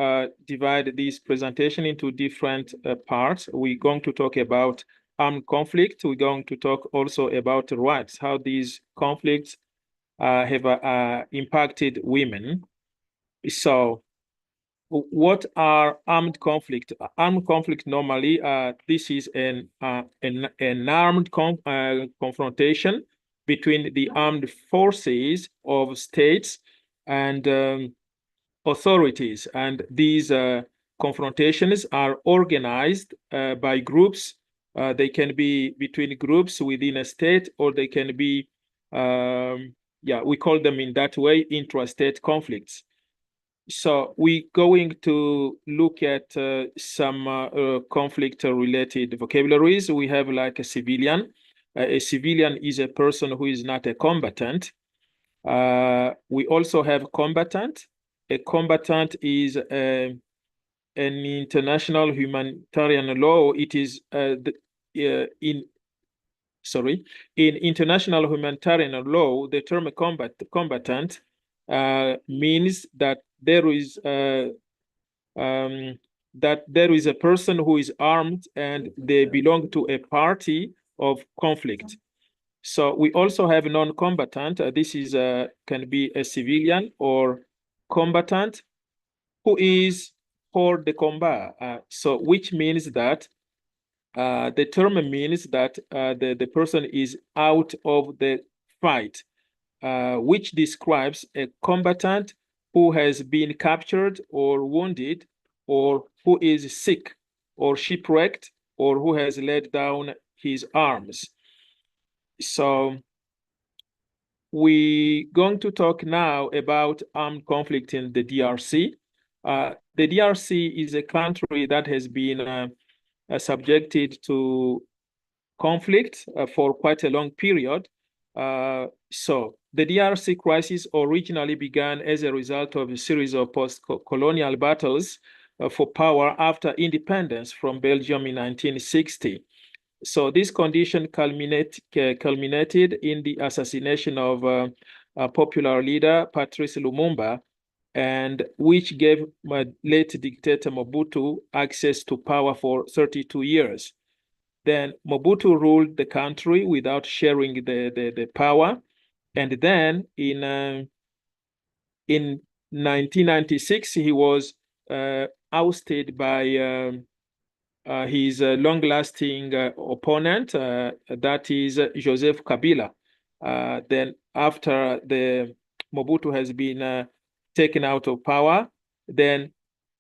divide this presentation into different parts. We're going to talk about armed conflict. We're going to talk also about rights, how these conflicts have impacted women. So what are armed conflict? Armed conflict normally, this is an armed confrontation between the armed forces of states and authorities. And these confrontations are organized by groups. They can be between groups within a state, or they can be, we call them in that way, intrastate conflicts. So we're going to look at some conflict-related vocabularies. We have like a civilian. A civilian is a person who is not a combatant. We also have combatant. A combatant is an international humanitarian law. It is in international humanitarian law, the term combatant means that there is a person who is armed and they belong to a party of conflict. So we also have non-combatant. This is can be a civilian or combatant who is hors de combat. So which means that the term means that the person is out of the fight, which describes a combatant who has been captured or wounded, or who is sick or shipwrecked, or who has laid down his arms. So we're going to talk now about armed conflict in the DRC. The DRC is a country that has been subjected to conflict for quite a long period. So the DRC crisis originally began as a result of a series of post-colonial battles for power after independence from Belgium in 1960. So this condition culminated in the assassination of a popular leader, Patrice Lumumba, and which gave late dictator Mobutu access to power for 32 years. Then Mobutu ruled the country without sharing the power. And then in 1996, he was ousted by his long-lasting opponent, that is Joseph Kabila. Then after the Mobutu has been taken out of power, then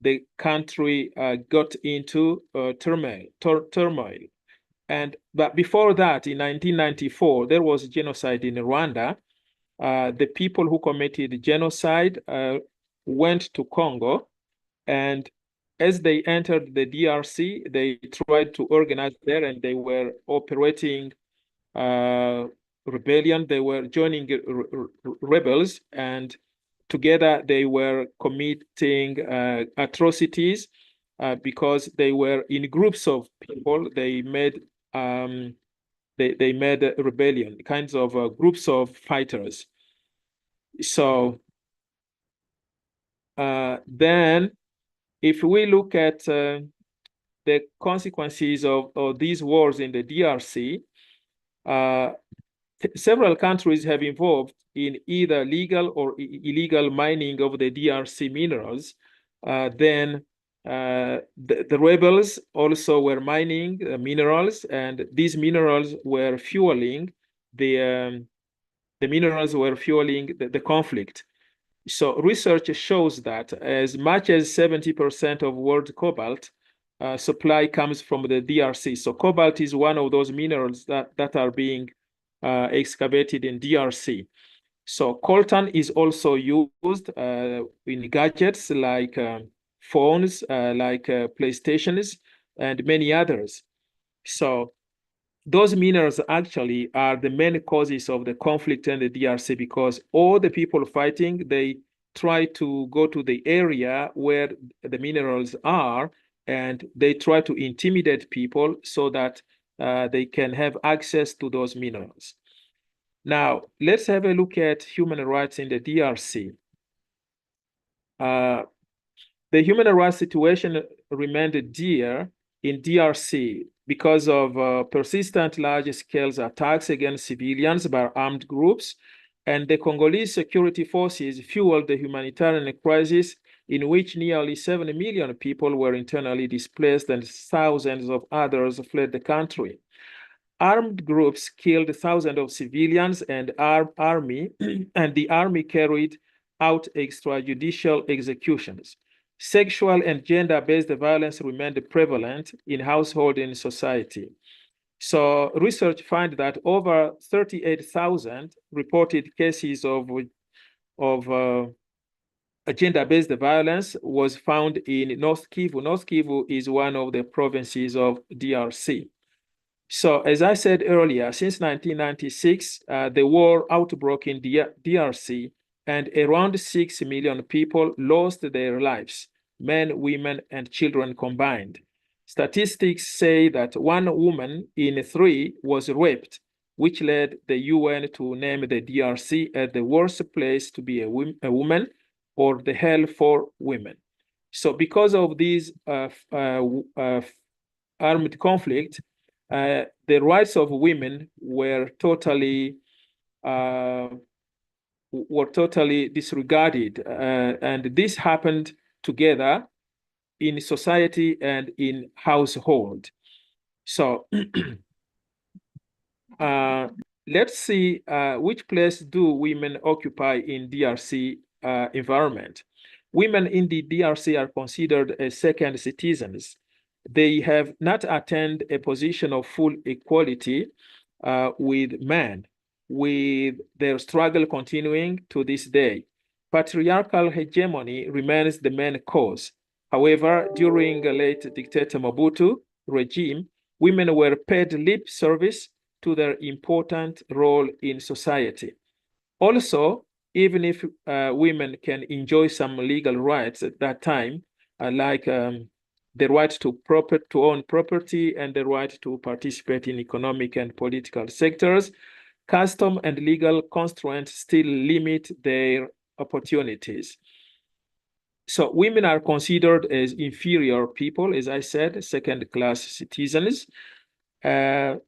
the country got into turmoil. But before that, in 1994, there was genocide in Rwanda. The people who committed genocide went to Congo, and as they entered the DRC, they tried to organize there, and they were operating rebellion. They were joining rebels, and together they were committing atrocities because they were in groups of people. They made they made a rebellion, kinds of groups of fighters. So then, if we look at the consequences of these wars in the DRC, several countries have involved in either legal or illegal mining of the DRC minerals. Then the rebels also were mining minerals, and these minerals were fueling the conflict. So research shows that as much as 70% of world cobalt supply comes from the DRC. So cobalt is one of those minerals that are being excavated in DRC. So coltan is also used in gadgets like phones, like PlayStations, and many others. So those minerals actually are the main causes of the conflict in the DRC, because all the people fighting, they try to go to the area where the minerals are, and they try to intimidate people so that they can have access to those minerals. Now, let's have a look at human rights in the DRC. The human rights situation remained dire in DRC because of persistent large-scale attacks against civilians by armed groups, and the Congolese security forces fueled the humanitarian crisis, in which nearly 7 million people were internally displaced and thousands of others fled the country. Armed groups killed thousands of civilians and army, and the army carried out extrajudicial executions. Sexual and gender-based violence remained prevalent in household and society. So research found that over 38,000 reported cases of gender-based violence was found in North Kivu. North Kivu is one of the provinces of DRC. So as I said earlier, since 1996, the war outbroke in DRC, and around 6 million people lost their lives, men, women, and children combined. Statistics say that 1 woman in 3 was raped, which led the UN to name the DRC as the worst place to be a woman, or the hell for women. So because of these armed conflict, the rights of women were totally disregarded, and this happened together in society and in household. So let's see which place do women occupy in DRC environment. Women in the DRC are considered as second citizens. They have not attained a position of full equality with men, with their struggle continuing to this day. Patriarchal hegemony remains the main cause. However, during the late dictator Mobutu regime, women were paid lip service to their important role in society. Also, even if women can enjoy some legal rights at that time, like the right to own property and the right to participate in economic and political sectors, custom and legal constraints still limit their opportunities. So women are considered as inferior people, as I said, second-class citizens. When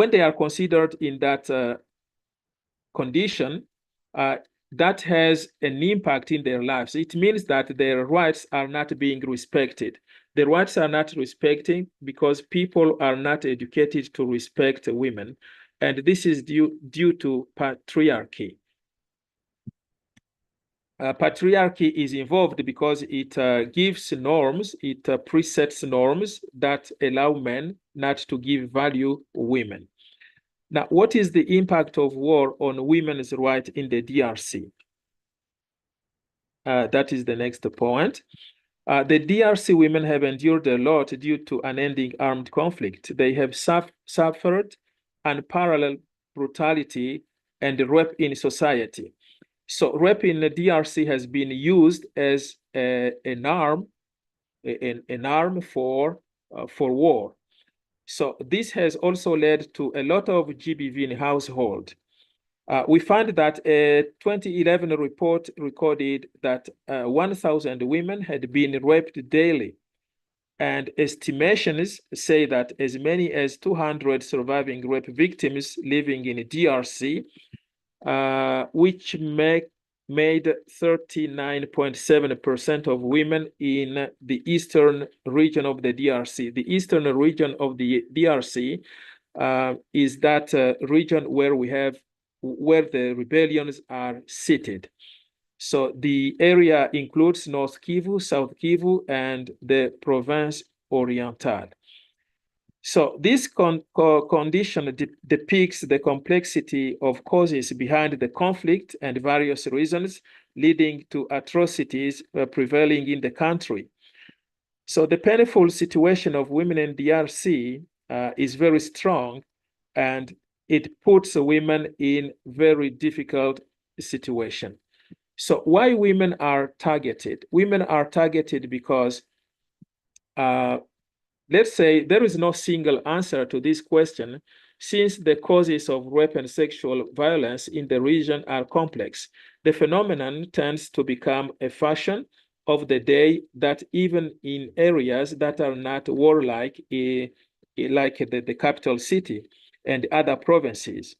they are considered in that condition, that has an impact in their lives. It means that their rights are not being respected. The rights are not respected because people are not educated to respect women. And this is due to patriarchy. Patriarchy is involved because it gives norms, it presets norms that allow men not to give value to women. Now, what is the impact of war on women's rights in the DRC? That is the next point. The DRC women have endured a lot due to unending armed conflict. They have suffered unparalleled brutality and rape in society. So rape in the DRC has been used as an arm for war. So this has also led to a lot of GBV in household. We find that a 2011 report recorded that 1,000 women had been raped daily. And estimations say that as many as 200 surviving rape victims living in DRC, which made 39.7% of women in the eastern region of the DRC. The eastern region of the DRC is that region where the rebellions are seated. So the area includes North Kivu, South Kivu, and the Province Orientale. So this condition depicts the complexity of causes behind the conflict and various reasons leading to atrocities prevailing in the country. So the painful situation of women in DRC is very strong, and it puts women in very difficult situation. So why women are targeted? Women are targeted because let's say there is no single answer to this question, since the causes of rape and sexual violence in the region are complex. The phenomenon tends to become a fashion of the day that even in areas that are not warlike, like the capital city and other provinces.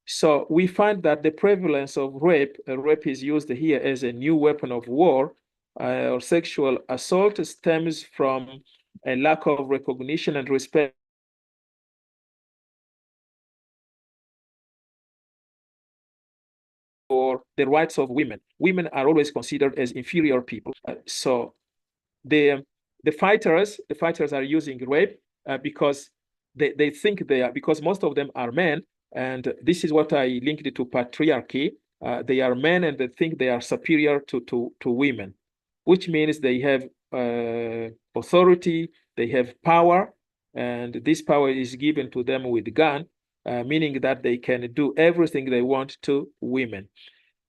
So we find that the prevalence of rape is used here as a new weapon of war, or sexual assault stems from a lack of recognition and respect for the rights of women. Women are always considered as inferior people. So the fighters are using rape because they think they are, because most of them are men, and this is what I linked it to patriarchy. They are men and they think they are superior to women, which means they have authority, they have power, and this power is given to them with gun, meaning that they can do everything they want to women.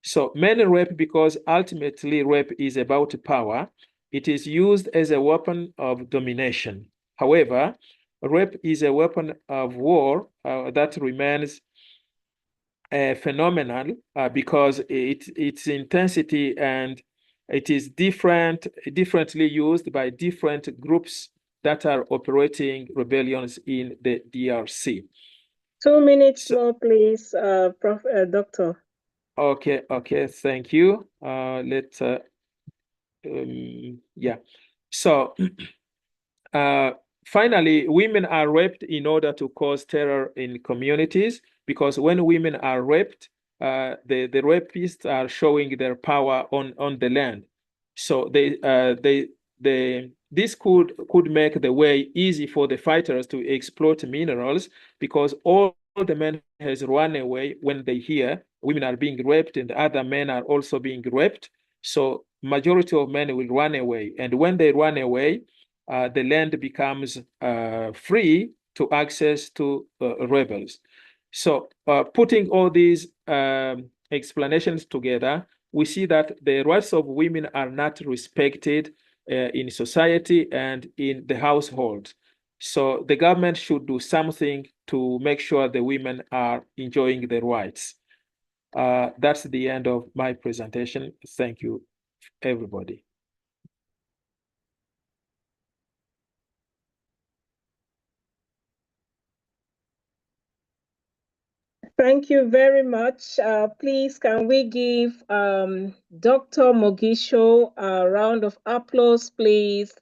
So men rape because ultimately rape is about power. It is used as a weapon of domination. However, rape is a weapon of war that remains phenomenal because its intensity and it is differently used by different groups that are operating rebellions in the DRC. 2 minutes more, please, Doctor. Okay, thank you. So Finally, women are raped in order to cause terror in communities, because when women are raped, the rapists are showing their power on the land. So this could make the way easy for the fighters to exploit minerals, because all the men has run away when they hear women are being raped and other men are also being raped. So majority of men will run away, and when they run away, the land becomes free to access to rebels. So putting all these explanations together, we see that the rights of women are not respected in society and in the household. So the government should do something to make sure the women are enjoying their rights. That's the end of my presentation. Thank you, everybody. Thank you very much. Please, can we give Dr. Mugisho a round of applause, please?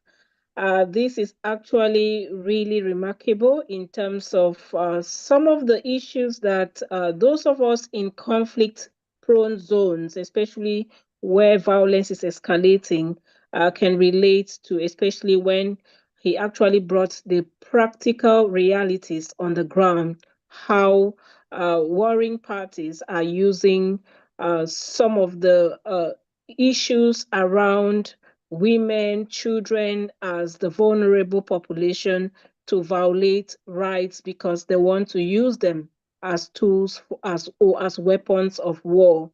This is actually really remarkable in terms of some of the issues that those of us in conflict-prone zones, especially where violence is escalating, can relate to, especially when he actually brought the practical realities on the ground, how warring parties are using some of the issues around women, children as the vulnerable population to violate rights because they want to use them as tools or as weapons of war.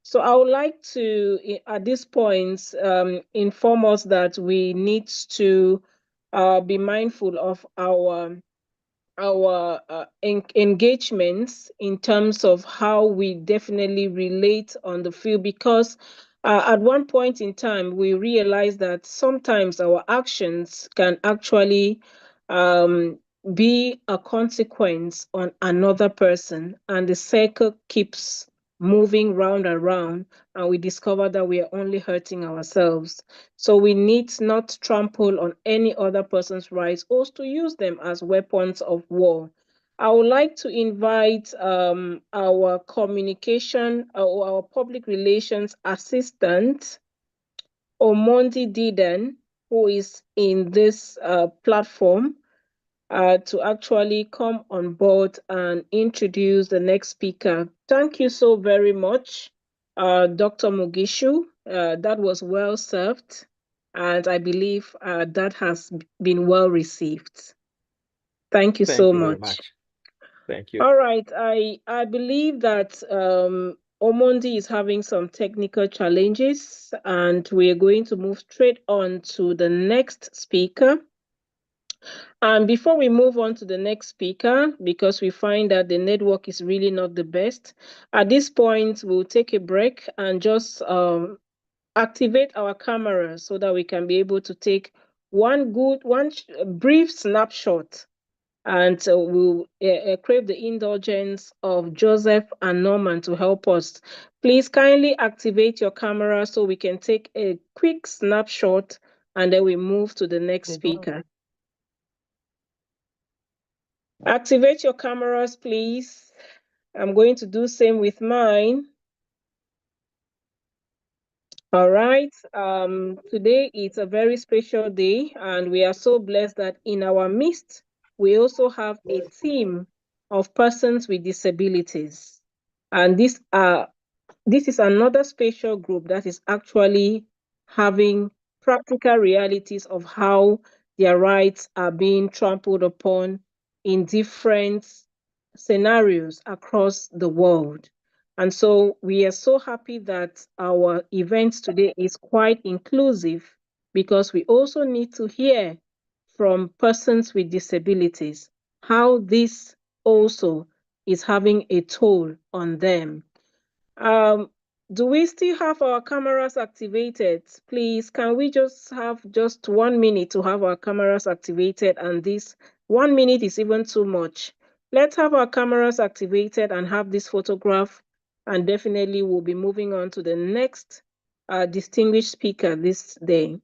So I would like to, at this point, inform us that we need to be mindful of our engagements in terms of how we definitely relate on the field, because at one point in time we realize that sometimes our actions can actually be a consequence on another person, and the circle keeps moving round and round, and we discover that we are only hurting ourselves. So we need not trample on any other person's rights or to use them as weapons of war. I would like to invite our communication or our public relations assistant, Omondi Diden, who is in this platform, to actually come on board and introduce the next speaker. Thank you so very much, Dr. Mugisho. That was well served, and I believe that has been well received. Thank you so very much. much. Thank you. All right, I believe that Omondi is having some technical challenges, and we are going to move straight on to the next speaker. And before we move on to the next speaker, because we find that the network is really not the best, at this point, we'll take a break and just activate our cameras so that we can be able to take one brief snapshot. And we'll crave the indulgence of Joseph and Norman to help us. Please kindly activate your camera so we can take a quick snapshot, and then we move to the next speaker. Activate your cameras, please. I'm going to do same with mine. All right. Today is a very special day, and we are so blessed that in our midst, we also have a team of persons with disabilities. And this is another special group that is actually having practical realities of how their rights are being trampled upon in different scenarios across the world. And so we are so happy that our event today is quite inclusive, because we also need to hear from persons with disabilities how this also is having a toll on them. Do we still have our cameras activated? Please, can we just have just 1 minute to have our cameras activated? And this 1 minute is even too much. Let's have our cameras activated and have this photograph, and definitely we'll be moving on to the next distinguished speaker this day.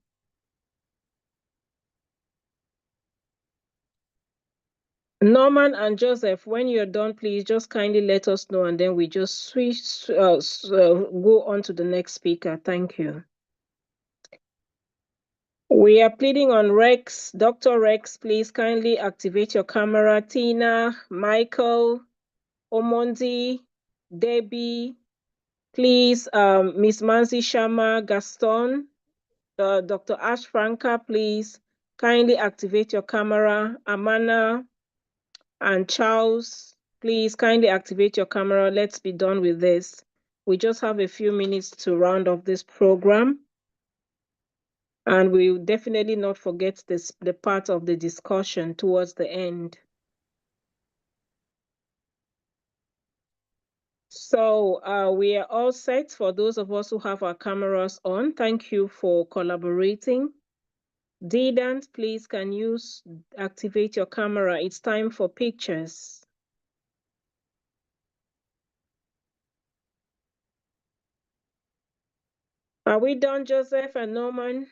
Norman and Joseph, when you're done, please just kindly let us know, and then we just switch, go on to the next speaker. Thank you. We are pleading on Rex. Dr. Rex, please kindly activate your camera. Tina, Michael, Omondi, Debbie, please, Miss Mansi Sharma, Gaston, Dr. Ash Franca, please kindly activate your camera. Amana and Charles, please kindly activate your camera. Let's be done with this. We just have a few minutes to round off this program. And we will definitely not forget the part of the discussion towards the end. So we are all set for those of us who have our cameras on. Thank you for collaborating. Didant, please, can you activate your camera? It's time for pictures. Are we done, Joseph and Norman?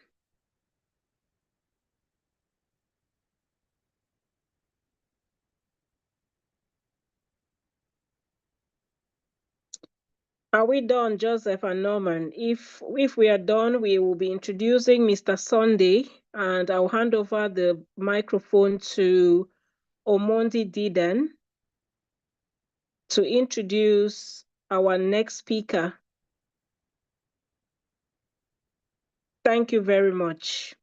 Are we done, Joseph and Norman? If we are done, we will be introducing Mr. Sunday, and I'll hand over the microphone to Omondi Didan to introduce our next speaker. Thank you very much.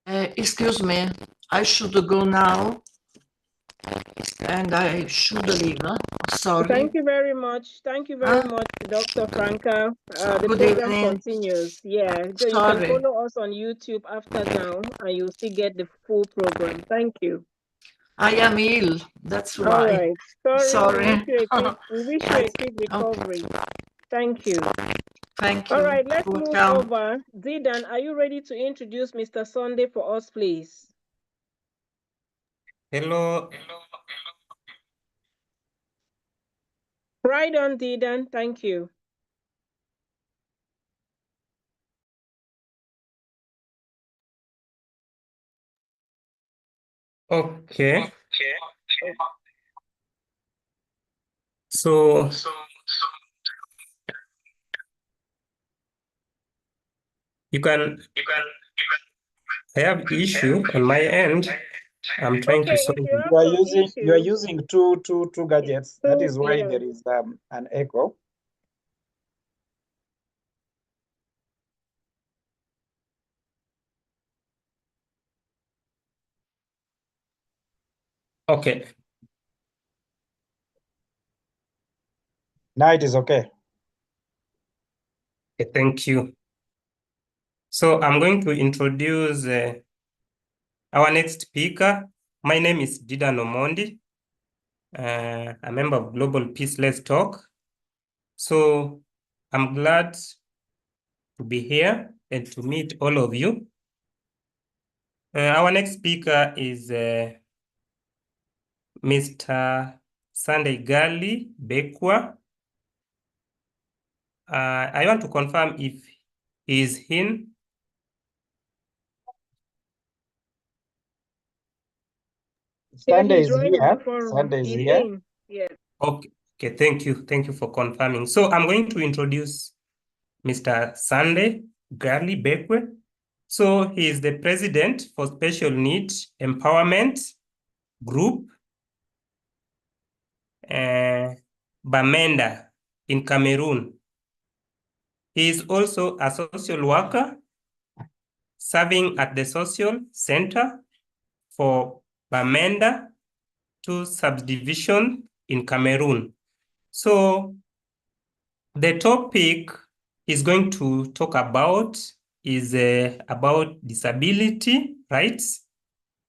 Excuse me, I should go now, and I should leave. Sorry. Thank you very much. Thank you very much, Dr. Franca. The Good program evening. continues. Yeah, so you can follow us on YouTube after now, and you'll still get the full program. Thank you. I am ill. That's why. All right. Sorry. We wish you a quick recovery. Thank you. Thank you. All right, let's move Welcome. over. Zidan, are you ready to introduce Mr. Sunday for us, please? Hello. Right on, Zidan. Thank you. Okay. So you can I have issue on my end. I'm trying to solve it. You are using two gadgets. That is why there is an echo. Okay. Now it is okay. Okay, thank you. So I'm going to introduce our next speaker. My name is Didan Omondi, a member of Global Peace Let's Talk. So I'm glad to be here and to meet all of you. Our next speaker is Mr. Sunday Gali Bekwa. I want to confirm if he is in. Sunday is here. Sunday is here. Yes. Okay, thank you. Thank you for confirming. So I'm going to introduce Mr. Sunday Gali Bekwe. So he is the president for Special Needs Empowerment Group, Bamenda in Cameroon. He is also a social worker serving at the Social Center for Bamenda 2 subdivision in Cameroon. So the topic he's going to talk about is about disability rights.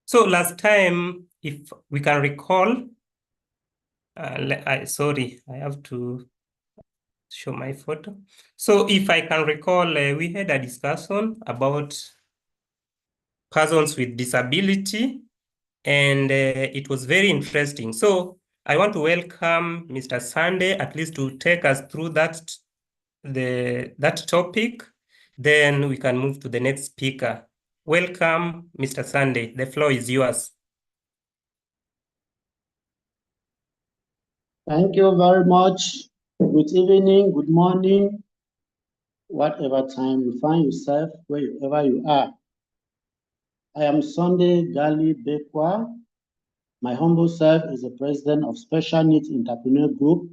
So last time, if we can recall, sorry, I have to show my photo. So if I can recall, we had a discussion about persons with disability, and it was very interesting. So I want to welcome Mr. Sunday, at least to take us through that topic. then we can move to the next speaker. Welcome, Mr. Sunday. The floor is yours. Thank you very much. Good evening, good morning, whatever time you find yourself, wherever you are. I am Sunday Gali Bekwa. My humble self is the president of Special Needs Entrepreneur Group,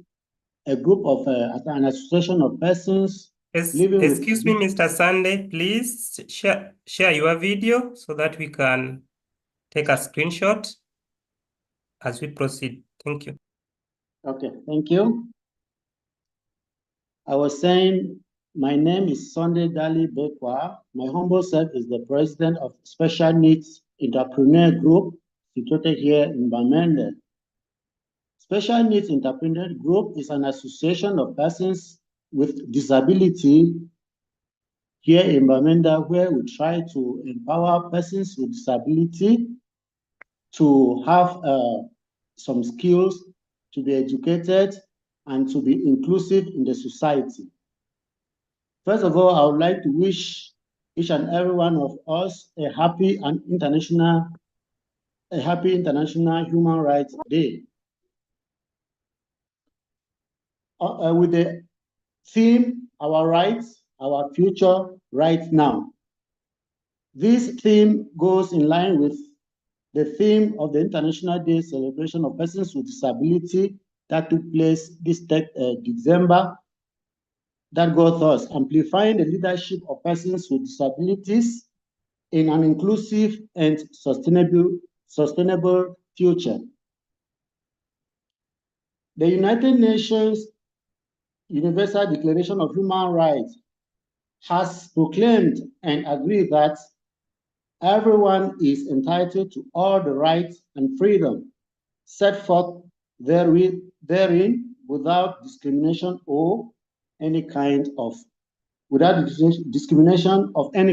a group of an association of persons living with. Excuse me, Mr. Sunday, please share your video so that we can take a screenshot as we proceed. Thank you. Okay, thank you. I was saying, my name is Sunday Gali Bekwa. My humble self is the president of Special Needs Entrepreneur Group, situated here in Bamenda. Special Needs Entrepreneur Group is an association of persons with disability here in Bamenda, where we try to empower persons with disability to have some skills, to be educated, and to be inclusive in the society. First of all, I would like to wish each and every one of us a happy International Human Rights Day. With the theme, Our Rights, Our Future, Right Now. This theme goes in line with the theme of the International Day celebration of persons with disability that took place this December, that goes thus: amplifying the leadership of persons with disabilities in an inclusive and sustainable future. The United Nations Universal Declaration of Human Rights has proclaimed and agreed that everyone is entitled to all the rights and freedom set forth therein without discrimination of any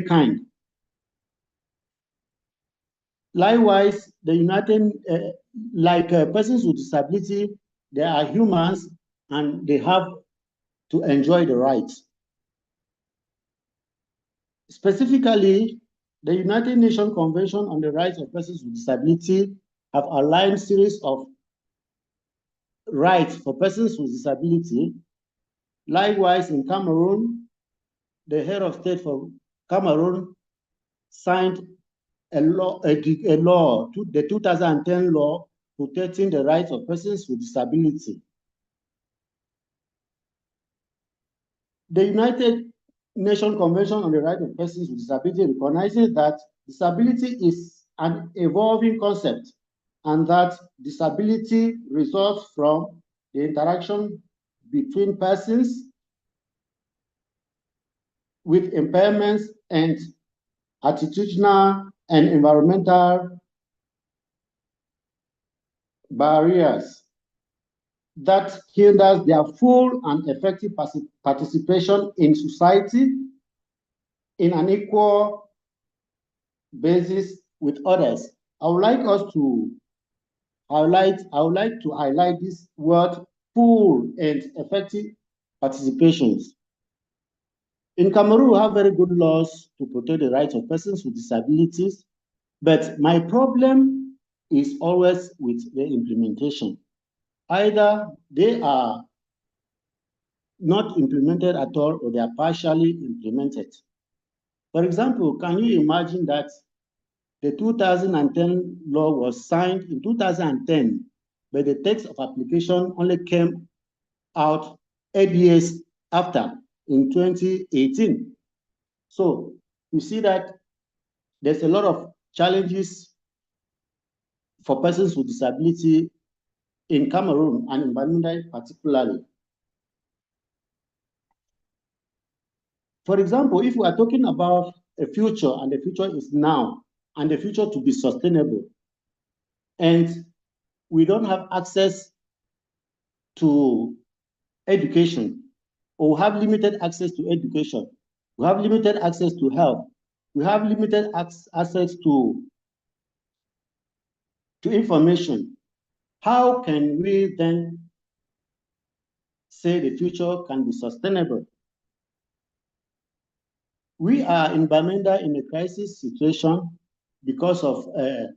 kind. Likewise, persons with disability, they are humans and they have to enjoy the rights. Specifically, the United Nations Convention on the Rights of Persons with Disability have outlined a series of rights for persons with disability. Likewise, in Cameroon, the head of state for Cameroon signed the 2010 law protecting the rights of persons with disability. The United Nations Convention on the Rights of Persons with Disability recognizes that disability is an evolving concept and that disability results from the interaction between persons with impairments and attitudinal and environmental barriers that hinders their full and effective participation in society in an equal basis with others. I would like to highlight this word: full and effective participations. In Cameroon, we have very good laws to protect the rights of persons with disabilities, but my problem is always with the implementation. Either they are not implemented at all or they are partially implemented. For example, can you imagine that the 2010 law was signed in 2010, but the text of application only came out 8 years after, in 2018. So you see that there's a lot of challenges for persons with disability in Cameroon and in Bamenda particularly. For example, if we are talking about a future, and the future is now, and the future to be sustainable, and we don't have access to education, or have limited access to education, we have limited access to health, we have limited access to information, how can we then say the future can be sustainable? We are in Bamenda in a crisis situation because of a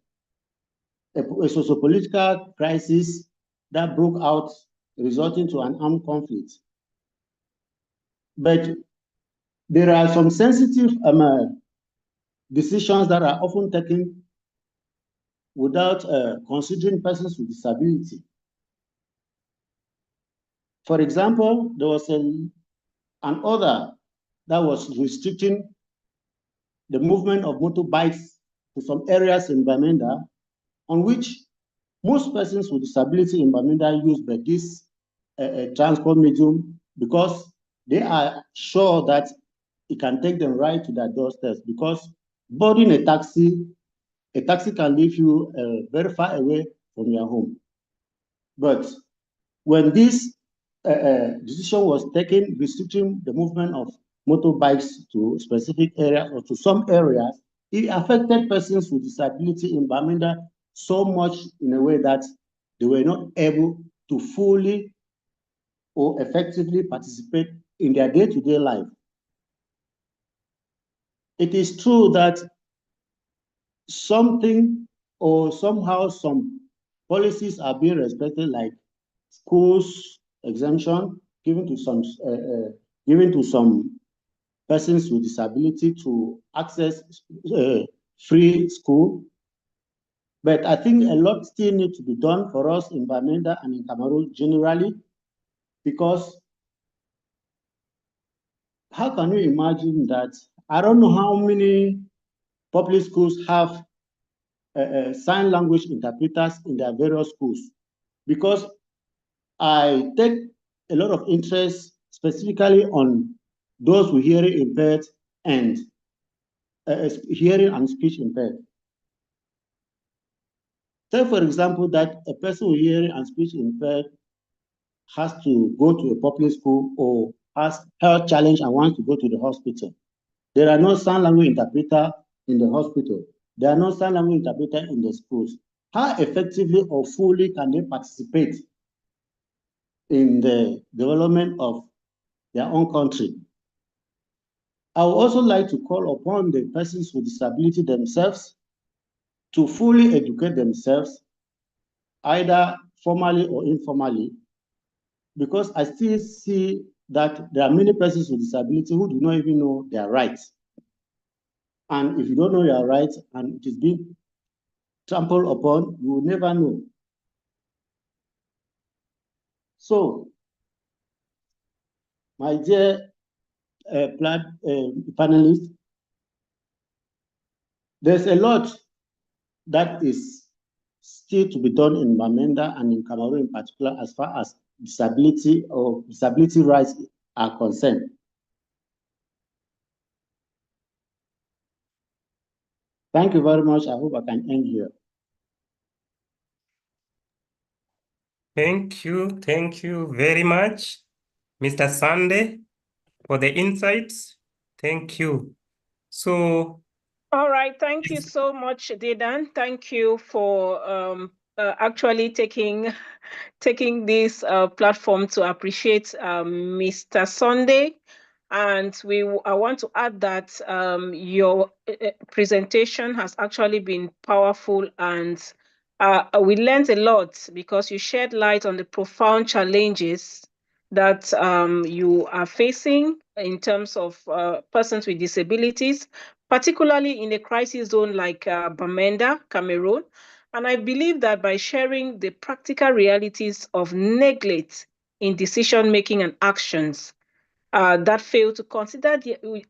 socio-political crisis that broke out, resulting to an armed conflict. But there are some sensitive decisions that are often taken without considering persons with disability. For example, there was an order that was restricting the movement of motorbikes to some areas in Bamenda, on which most persons with disability in Bamenda use by this transport medium because they are sure that it can take them right to their doorsteps, because boarding a taxi can leave you very far away from your home. But when this decision was taken restricting the movement of motorbikes to specific areas or to some areas, it affected persons with disability in Bamenda so much in a way that they were not able to fully or effectively participate in their day-to-day life. It is true that something or somehow some policies are being respected, like schools exemption given to some persons with disability to access free school. But I think a lot still needs to be done for us in Bamenda and in Cameroon generally, because how can you imagine that? I don't know how many public schools have sign language interpreters in their various schools, because I take a lot of interest specifically on those with hearing impaired and hearing and speech impaired. Say, for example, that a person with hearing and speech impaired has to go to a public school or has health challenge and wants to go to the hospital. There are no sign language interpreter in the hospital. There are no sign language interpreter in the schools. How effectively or fully can they participate in the development of their own country? I would also like to call upon the persons with disability themselves to fully educate themselves, either formally or informally, because I still see that there are many persons with disability who do not even know their rights. And if you don't know your rights and it is being trampled upon, you will never know. So, my dear panelists, there's a lot that is still to be done in Bamenda and in Cameroon in particular, as far as disability or disability rights are concerned. Thank you very much. I hope I can end here. Thank you very much, Mr. Sunday, for the insights. Thank you. So, all right, thank you so much, Dedan. Thank you for actually taking this platform to appreciate Mr. Sunday. And I want to add that your presentation has actually been powerful, and we learned a lot because you shed light on the profound challenges that you are facing in terms of persons with disabilities, particularly in a crisis zone like Bamenda, Cameroon. And I believe that by sharing the practical realities of neglect in decision-making and actions that fail to consider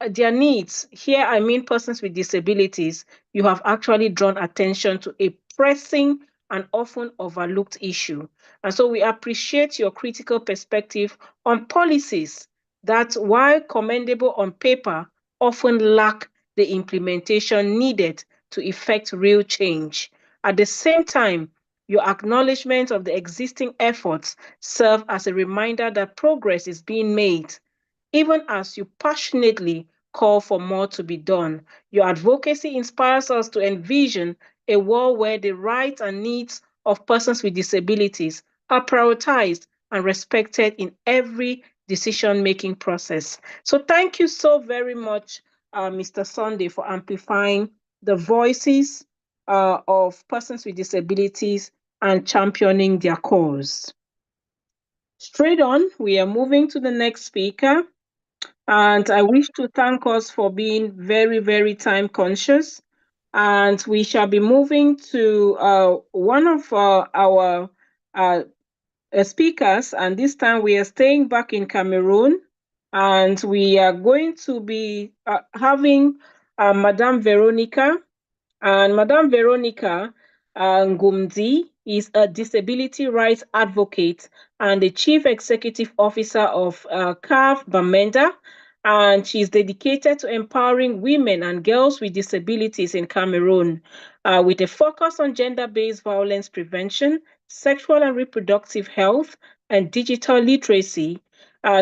their needs, here I mean persons with disabilities, you have actually drawn attention to a pressing and often overlooked issue. And so we appreciate your critical perspective on policies that, while commendable on paper, often lack the implementation needed to effect real change. At the same time, your acknowledgement of the existing efforts serve as a reminder that progress is being made, even as you passionately call for more to be done. Your advocacy inspires us to envision a world where the rights and needs of persons with disabilities are prioritized and respected in every decision-making process. So thank you so very much Mr. Sunday, for amplifying the voices of persons with disabilities and championing their cause. Straight on, we are moving to the next speaker. And I wish to thank us for being very, very time conscious. And we shall be moving to one of our speakers. And this time we are staying back in Cameroon. And we are going to be having Madame Veronica. And Madame Veronica Ngumdi is a disability rights advocate and the chief executive officer of CAF Bamenda. And she's dedicated to empowering women and girls with disabilities in Cameroon with a focus on gender-based violence prevention, sexual and reproductive health, and digital literacy.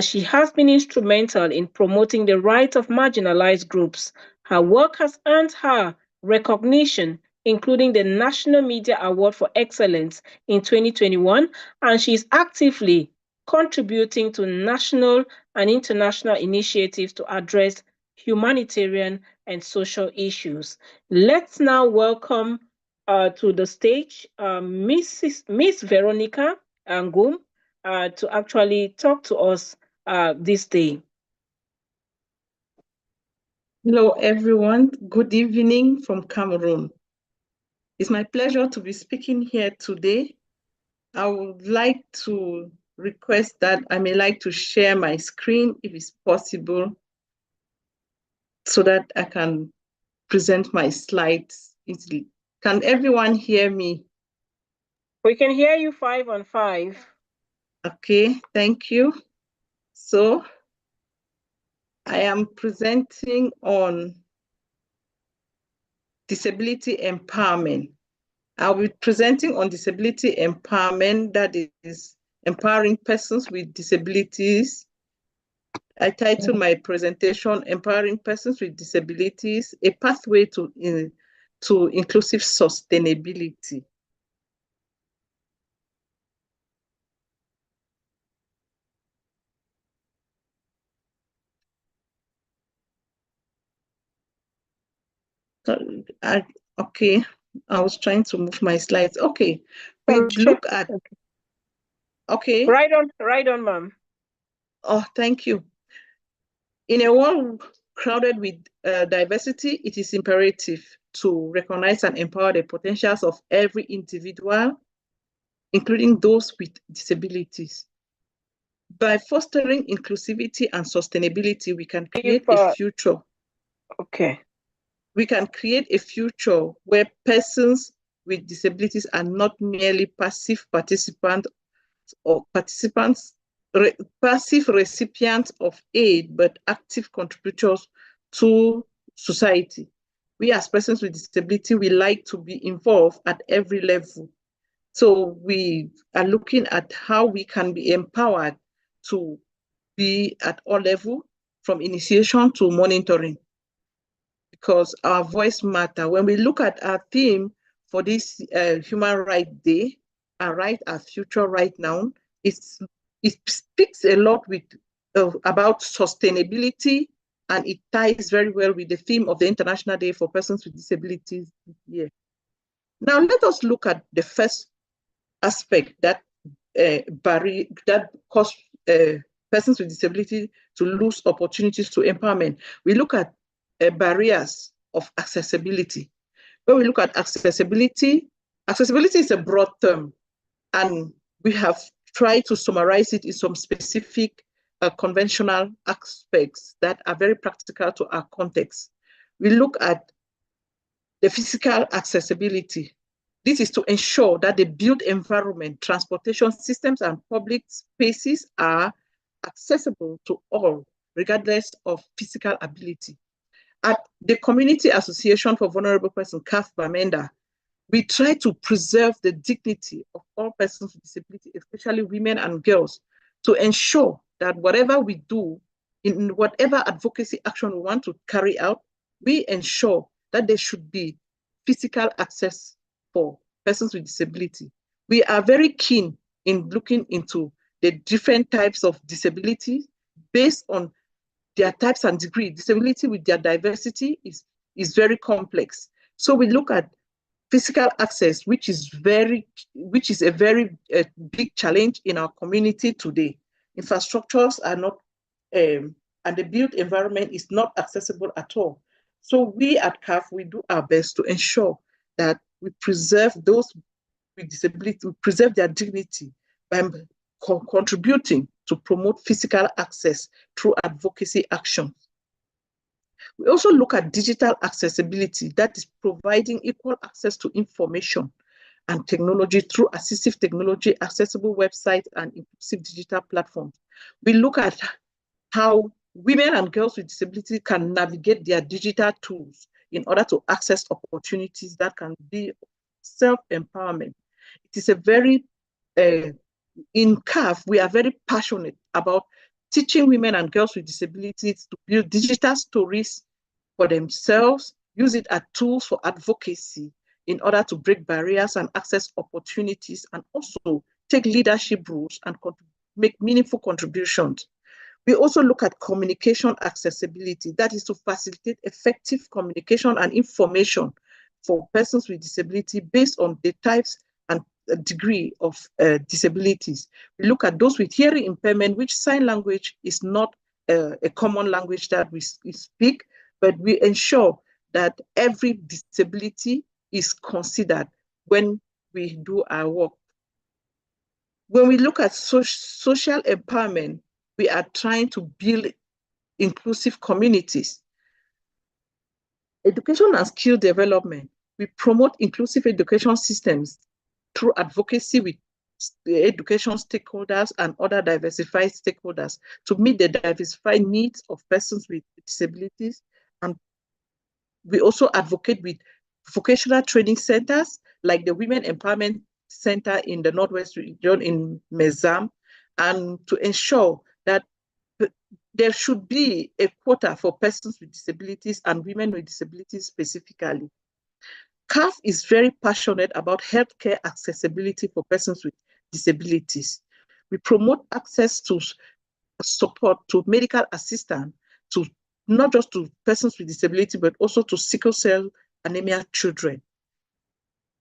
She has been instrumental in promoting the rights of marginalized groups. Her work has earned her recognition, including the National Media Award for Excellence in 2021, and she is actively contributing to national and international initiatives to address humanitarian and social issues. Let's now welcome to the stage Miss Veronica Ngum to actually talk to us this day. Hello, everyone. Good evening from Cameroon. It's my pleasure to be speaking here today. I would like to request that I may like to share my screen if it's possible so that I can present my slides easily. Can everyone hear me? We can hear you 5 on 5. Okay, thank you. So I am presenting on disability empowerment. I'll be presenting on disability empowerment, that is empowering persons with disabilities. I titled my presentation, Empowering Persons with Disabilities, a Pathway to Inclusive Sustainability. Okay, I was trying to move my slides. Okay, we look at, okay. Right on, ma'am. Oh, thank you. In a world crowded with diversity, it is imperative to recognize and empower the potentials of every individual, including those with disabilities. By fostering inclusivity and sustainability, we can create a future. Okay. We can create a future where persons with disabilities are not merely passive participants or passive recipients of aid, but active contributors to society. We as persons with disability, we like to be involved at every level. So we are looking at how we can be empowered to be at all levels, from initiation to monitoring, because our voice matters. When we look at our theme for this Human Rights Day, our right, our future right now, it speaks a lot with about sustainability, and it ties very well with the theme of the International Day for Persons with Disabilities this year. Now, let us look at the first aspect that cause persons with disability to lose opportunities to empowerment. We look at barriers of accessibility. When we look at accessibility, accessibility is a broad term, and we have tried to summarize it in some specific conventional aspects that are very practical to our context. We look at the physical accessibility. This is to ensure that the built environment, transportation systems, and public spaces are accessible to all, regardless of physical ability. At the Community Association for Vulnerable Persons, CAF Bamenda, we try to preserve the dignity of all persons with disability, especially women and girls, to ensure that whatever we do, in whatever advocacy action we want to carry out, we ensure that there should be physical access for persons with disability. We are very keen in looking into the different types of disability based on their types and degree. Disability with their diversity is very complex. So we look at physical access, which is a very big challenge in our community today. Infrastructures are not, and the built environment is not accessible at all. So we at CAF, we do our best to ensure that we preserve those with disability, we preserve their dignity by contributing to promote physical access through advocacy actions. We also look at digital accessibility, that is providing equal access to information and technology through assistive technology, accessible websites, and inclusive digital platforms. We look at how women and girls with disability can navigate their digital tools in order to access opportunities that can be self-empowerment. It is a very, in CAF, we are very passionate about teaching women and girls with disabilities to build digital stories for themselves, use it as tools for advocacy in order to break barriers and access opportunities, and also take leadership roles and make meaningful contributions. We also look at communication accessibility, that is to facilitate effective communication and information for persons with disability based on the types and degree of disabilities. We look at those with hearing impairment, which sign language is not a common language that we speak, but we ensure that every disability is considered when we do our work. When we look at social empowerment, we are trying to build inclusive communities. Education and skill development, we promote inclusive education systems through advocacy with education stakeholders and other diversified stakeholders to meet the diversified needs of persons with disabilities. And we also advocate with vocational training centers like the Women Empowerment Center in the Northwest region in Mezam, and to ensure that there should be a quota for persons with disabilities and women with disabilities specifically. CAF is very passionate about healthcare accessibility for persons with disabilities. We promote access to support, to medical assistance, to not just to persons with disability, but also to sickle cell anemia children.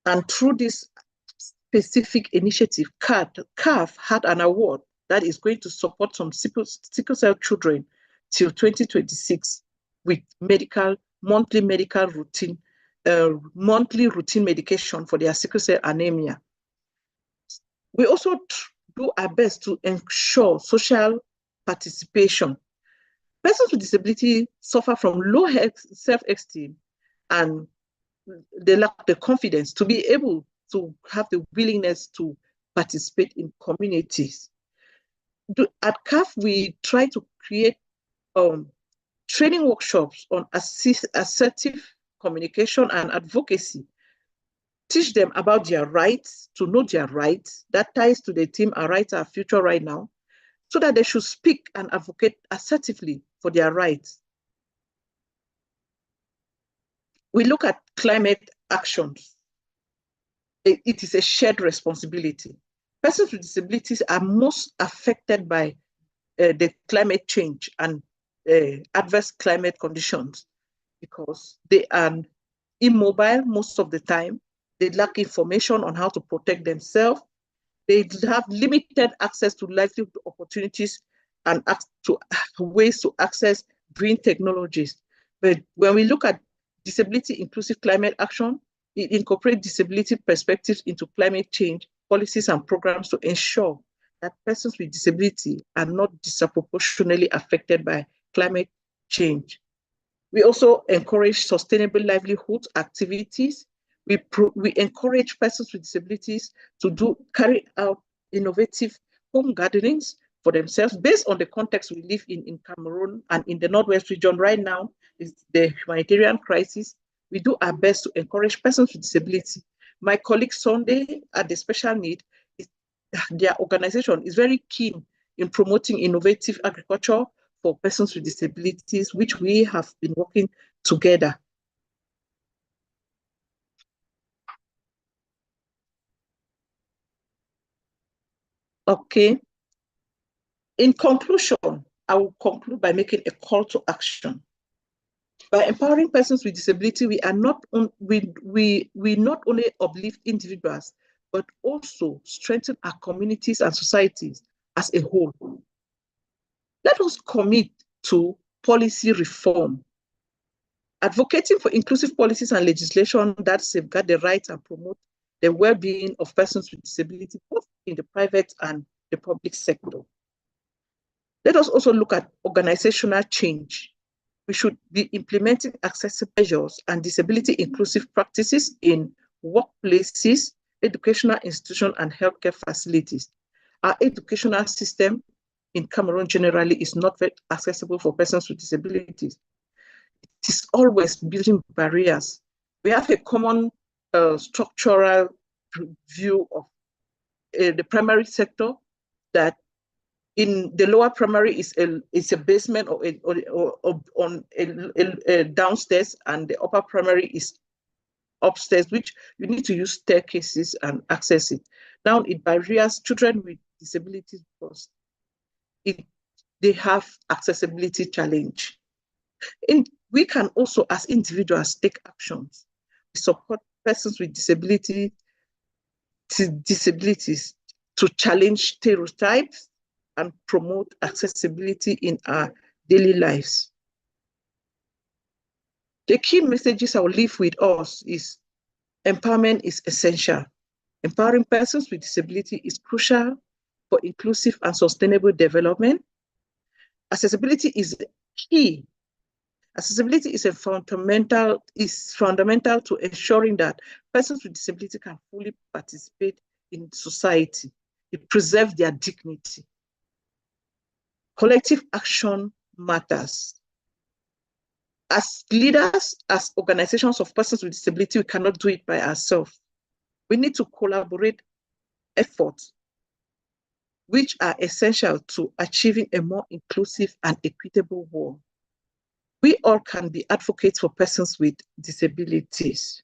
And through this specific initiative, CAF had an award that is going to support some sickle cell children till 2026 with monthly routine medication for their sickle cell anemia. We also do our best to ensure social participation. Persons with disability suffer from low self-esteem, and they lack the confidence to be able to have the willingness to participate in communities. At CAF, we try to create training workshops on assertive communication and advocacy. Teach them about their rights, to know their rights. That ties to the theme, Our Rights, Our Future right now, so that they should speak and advocate assertively for their rights. We look at climate actions. It is a shared responsibility. Persons with disabilities are most affected by the climate change and adverse climate conditions because they are immobile most of the time. They lack information on how to protect themselves. They have limited access to livelihood opportunities and to ways to access green technologies. But when we look at disability inclusive climate action, it incorporates disability perspectives into climate change policies and programs to ensure that persons with disability are not disproportionately affected by climate change. We also encourage sustainable livelihood activities. We encourage persons with disabilities to carry out innovative home gatherings for themselves based on the context we live in Cameroon and in the Northwest region right now is the humanitarian crisis. We do our best to encourage persons with disability. My colleague Sunday at the Special Need, their organization is very keen in promoting innovative agriculture for persons with disabilities, which we have been working together. Okay. In conclusion, I will conclude by making a call to action. By empowering persons with disability, we not only uplift individuals, but also strengthen our communities and societies as a whole. Let us commit to policy reform, advocating for inclusive policies and legislation that safeguard the rights and promote the well-being of persons with disability, both in the private and the public sector. Let us also look at organizational change. We should be implementing accessible measures and disability inclusive practices in workplaces, educational institutions, and healthcare facilities. Our educational system in Cameroon generally is not very accessible for persons with disabilities. It is always building barriers. We have a common structural view of the primary sector, that in the lower primary is a basement or on a downstairs, and the upper primary is upstairs, which you need to use staircases and access it. Now, it barriers children with disabilities because they have accessibility challenge. We can also, as individuals, take actions. We support persons with disabilities to challenge stereotypes and promote accessibility in our daily lives. The key messages I will leave with us is empowerment is essential. Empowering persons with disability is crucial for inclusive and sustainable development. Accessibility is key. Accessibility is fundamental to ensuring that persons with disability can fully participate in society. It preserves their dignity. Collective action matters. As leaders, as organizations of persons with disability, we cannot do it by ourselves. We need to collaborate efforts which are essential to achieving a more inclusive and equitable world. We all can be advocates for persons with disabilities.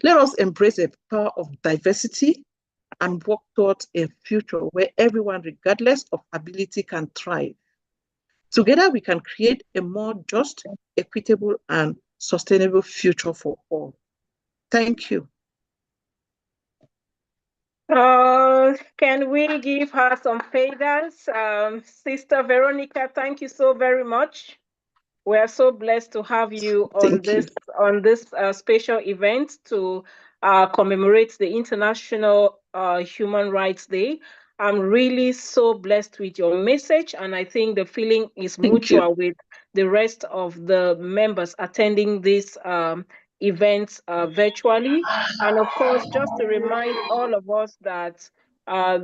Let us embrace the power of diversity and work towards a future where everyone, regardless of ability, can thrive. Together, we can create a more just, equitable, and sustainable future for all. Thank you. Can we give her some faders? Sister Veronica, thank you so very much. We are so blessed to have you on this special event to commemorate the International Human Rights Day. I'm really so blessed with your message, and I think the feeling is mutual with the rest of the members attending this event virtually. And of course, just to remind all of us that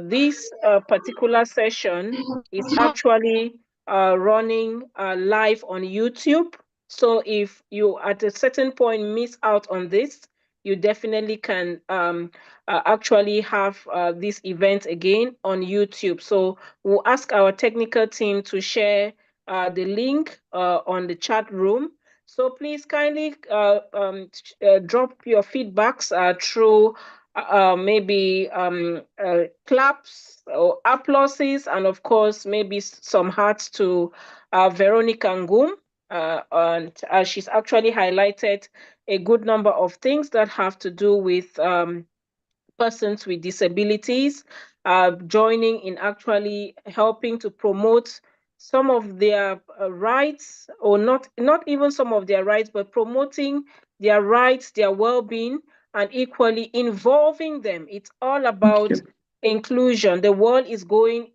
this particular session is actually running live on YouTube. So if you at a certain point miss out on this, you definitely can actually have this event again on YouTube. So we'll ask our technical team to share the link on the chat room. So please kindly drop your feedbacks through maybe claps or applauses, and of course, maybe some hearts to Veronica Ngum. And she's actually highlighted a good number of things that have to do with persons with disabilities, joining in actually helping to promote some of their rights, or not even some of their rights, but promoting their rights, their well-being, and equally involving them. It's all about inclusion. The world is going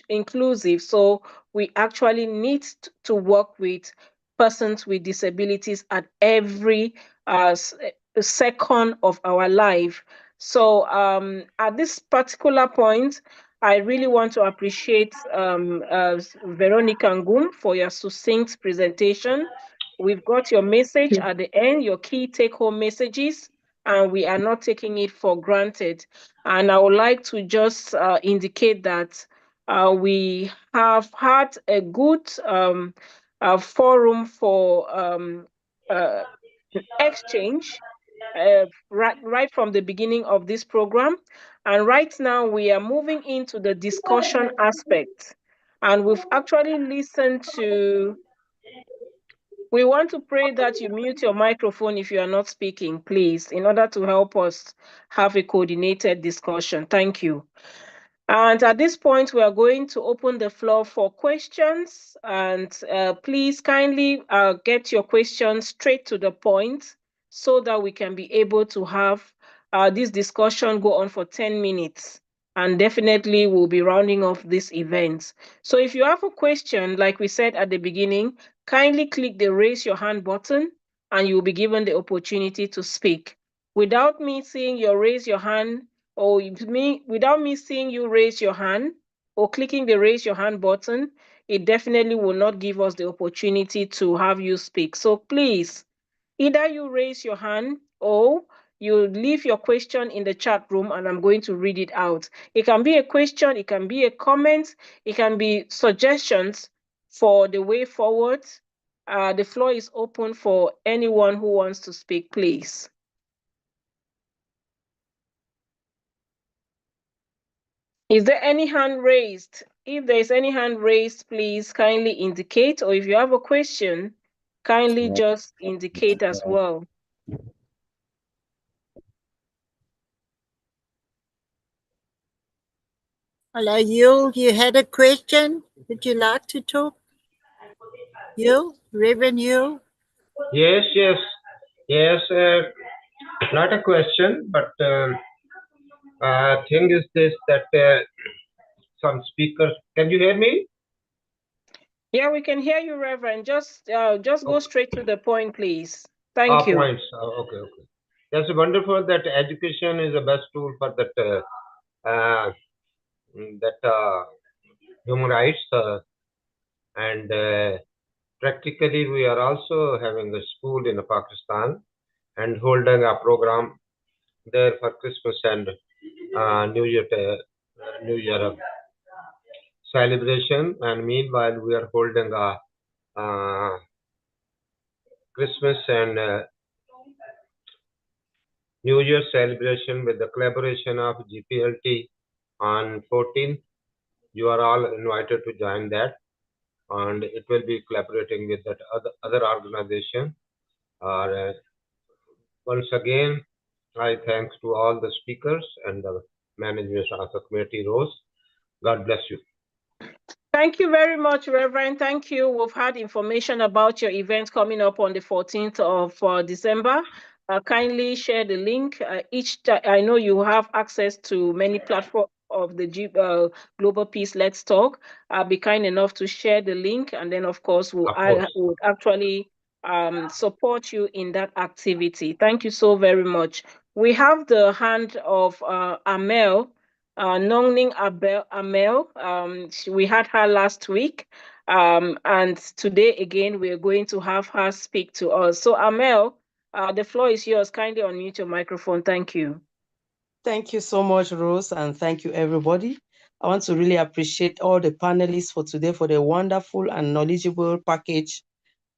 inclusive, so we actually need to work with persons with disabilities at every second of our life. So at this particular point, I really want to appreciate Veronica Ngum for your succinct presentation. We've got your message at the end, your key take-home messages, and we are not taking it for granted. And I would like to just indicate that we have had a good forum for exchange right from the beginning of this program. And right now we are moving into the discussion aspect. And we've actually listened to, we want to pray that you mute your microphone if you are not speaking, please, in order to help us have a coordinated discussion. Thank you. And at this point, we are going to open the floor for questions. And please kindly get your questions straight to the point so that we can be able to have this discussion go on for 10 minutes. And definitely we'll be rounding off this event. So if you have a question, like we said at the beginning, kindly click the raise your hand button and you'll be given the opportunity to speak. Without me seeing your raise your hand, or without me seeing you raise your hand or clicking the raise your hand button, it definitely will not give us the opportunity to have you speak. So please, either you raise your hand or you leave your question in the chat room and I'm going to read it out. It can be a question, it can be a comment, it can be suggestions for the way forward. The floor is open for anyone who wants to speak, please. Is there any hand raised? If there is any hand raised, please kindly indicate, or if you have a question, kindly just indicate as well. Hello, Yul, you had a question? Would you like to talk? Yul, Reverend Yul? Yes, yes, yes. Not a question, but thing is this, that some speakers. Can you hear me? Yeah, we can hear you, Reverend. Just go straight to the point, please. Thank you. Points. Okay. That's wonderful that education is the best tool for that human rights, and practically we are also having a school in Pakistan and holding a program there for Christmas and New Year celebration. And meanwhile, we are holding a Christmas and New Year celebration with the collaboration of GPLT on 14th. You are all invited to join that, and it will be collaborating with that other organization. Once again, I thanks to all the speakers and the management of the committee, Rose. God bless you. Thank you very much, Reverend. Thank you. We've had information about your event coming up on the 14th of December. Kindly share the link. I know you have access to many platforms of the Global Peace Let's Talk. Be kind enough to share the link, and then of course I would actually support you in that activity. Thank you so very much. We have the hand of Amel. Nongning Amel, we had her last week, and today again we're going to have her speak to us. So Amel, the floor is yours. Kindly unmute your microphone. Thank you. Thank you so much, Rose, and thank you, everybody. I want to really appreciate all the panelists for today for the wonderful and knowledgeable package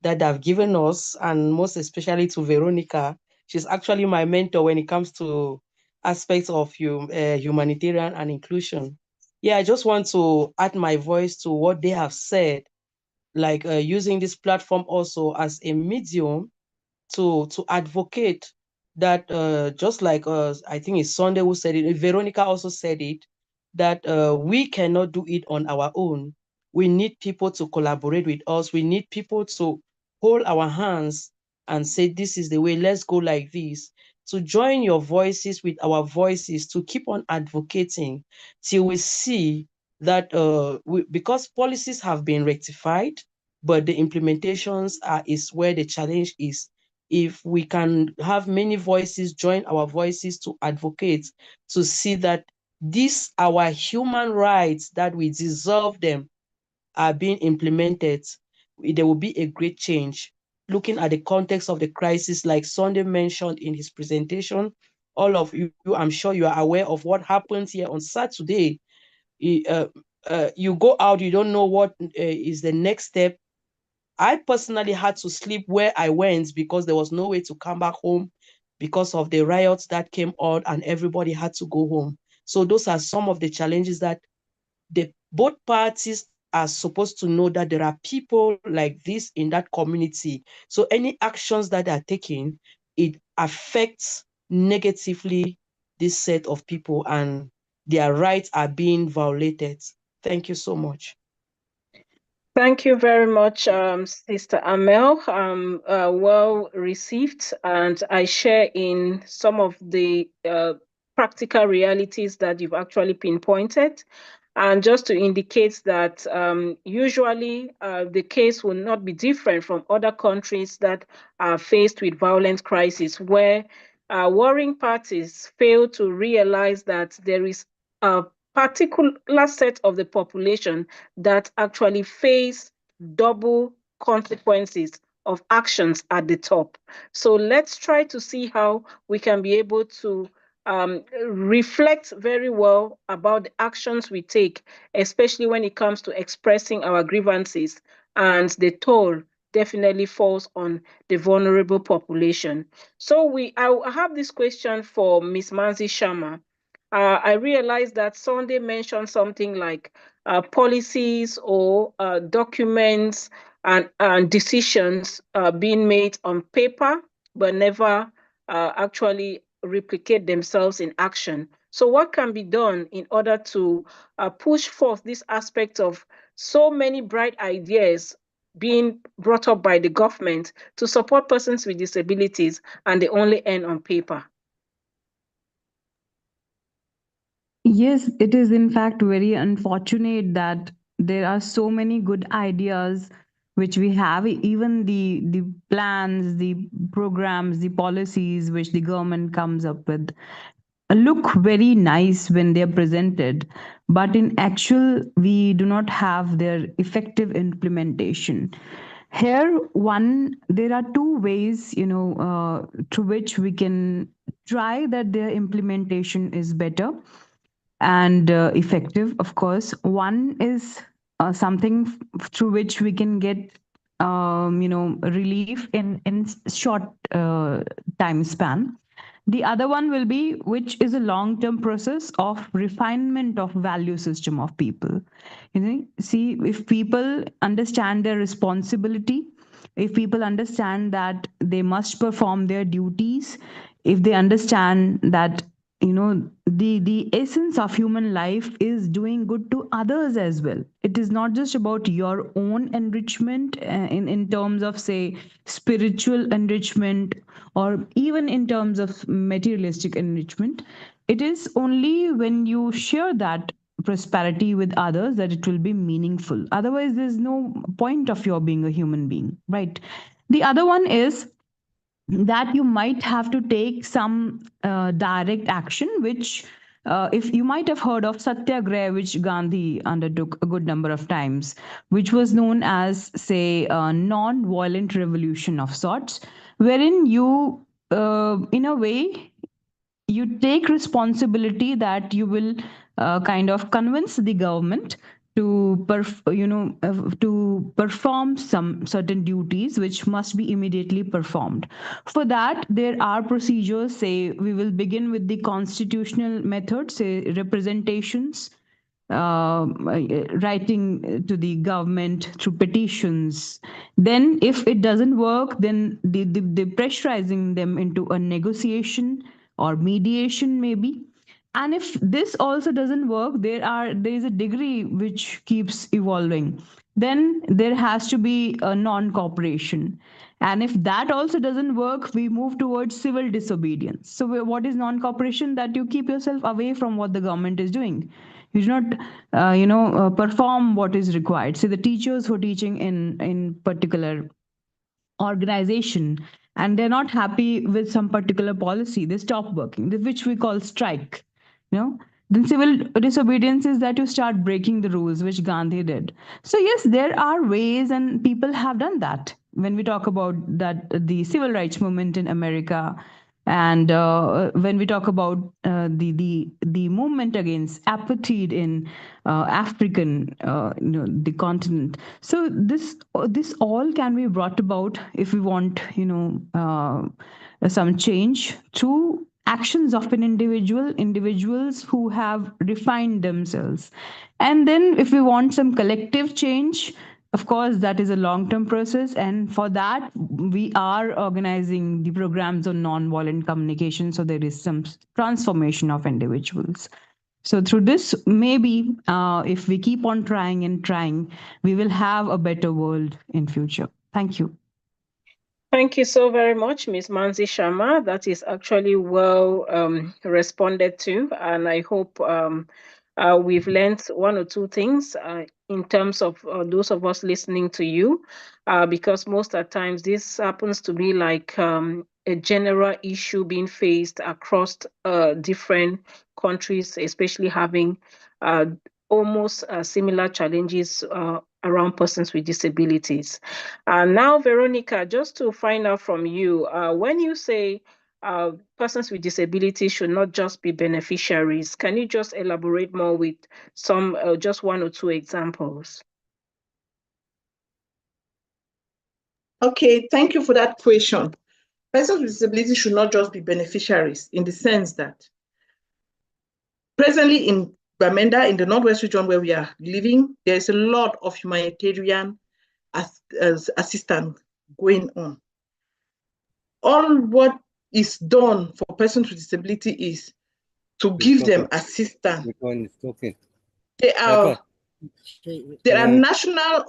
that they've given us, and most especially to Veronica. She's actually my mentor when it comes to aspects of humanitarian and inclusion. Yeah, I just want to add my voice to what they have said, like using this platform also as a medium to advocate that just like I think it's Sunday who said it, Veronica also said it, that we cannot do it on our own. We need people to collaborate with us. We need people to hold our hands and say, this is the way, let's go like this. To join your voices with our voices, to keep on advocating till we see that because policies have been rectified, but the implementations is where the challenge is. If we can have many voices join our voices to advocate, to see that these our human rights that we deserve them are being implemented, there will be a great change. Looking at the context of the crisis, like Sunday mentioned in his presentation, all of you, I'm sure you are aware of what happened here on Saturday. You go out, you don't know what is the next step. I personally had to sleep where I went because there was no way to come back home because of the riots that came out and everybody had to go home. So those are some of the challenges that both parties are supposed to know that there are people like this in that community. So any actions that are taken, it affects negatively this set of people and their rights are being violated. Thank you so much. Thank you very much, Sister Amel. Well received, and I share in some of the practical realities that you've actually pinpointed. And just to indicate that usually the case will not be different from other countries that are faced with violent crisis, where warring parties fail to realize that there is a particular set of the population that actually face double consequences of actions at the top. So let's try to see how we can be able to reflect very well about the actions we take, especially when it comes to expressing our grievances, and the toll definitely falls on the vulnerable population. So I have this question for Ms. Manzi Sharma. I realized that Sunday mentioned something like policies or documents and decisions being made on paper, but never actually replicate themselves in action. So what can be done in order to push forth this aspect of so many bright ideas being brought up by the government to support persons with disabilities, and they only end on paper? Yes, it is in fact very unfortunate that there are so many good ideas which we have, even the plans, the programs, the policies which the government comes up with look very nice when they are presented, but in actual we do not have their effective implementation. Here, there are two ways, through which we can try that their implementation is better and effective. Of course, one is something through which we can get relief in short time span. The other one will be, which is a long term process of refinement of value system of people. See, if people understand their responsibility, if people understand that they must perform their duties, if they understand that the essence of human life is doing good to others as well. It is not just about your own enrichment in terms of, say, spiritual enrichment, or even in terms of materialistic enrichment. It is only when you share that prosperity with others that it will be meaningful. Otherwise, there's no point of your being a human being, right? The other one is that you might have to take some direct action, which if you might have heard of Satyagraha, which Gandhi undertook a good number of times, which was known as, say, a non-violent revolution of sorts, wherein you, in a way, you take responsibility that you will kind of convince the government to to perform some certain duties which must be immediately performed. For that, there are procedures. Say, we will begin with the constitutional method, say representations, writing to the government through petitions. Then if it doesn't work, then the pressurizing them into a negotiation or mediation maybe. And if this also doesn't work, there is a degree which keeps evolving. Then there has to be a non-cooperation. And if that also doesn't work, we move towards civil disobedience. So what is non-cooperation? That you keep yourself away from what the government is doing. You do not perform what is required. So the teachers who are teaching in particular organization, and they're not happy with some particular policy, they stop working, which we call strike. Then civil disobedience is that you start breaking the rules, which Gandhi did. So yes, there are ways, and people have done that. When we talk about that, the civil rights movement in America, and when we talk about the movement against apartheid in African, the continent. So this all can be brought about if we want some change through actions of an individuals who have refined themselves. And then if we want some collective change, of course, that is a long-term process. And for that, we are organizing the programs on non-violent communication. So there is some transformation of individuals. So through this, maybe if we keep on trying and trying, we will have a better world in future. Thank you. Thank you so very much, Ms. Manzi Sharma. That is actually well responded to, and I hope we've learned one or two things in terms of those of us listening to you, because most of the times this happens to be like a general issue being faced across different countries, especially having almost similar challenges around persons with disabilities. Now, Veronica, just to find out from you, when you say persons with disabilities should not just be beneficiaries, can you just elaborate more with some, just one or two examples? Okay, thank you for that question. Persons with disabilities should not just be beneficiaries in the sense that presently in Bamenda, in the Northwest region where we are living, there is a lot of humanitarian assistance going on. All what is done for persons with disability is to give them assistance. There are national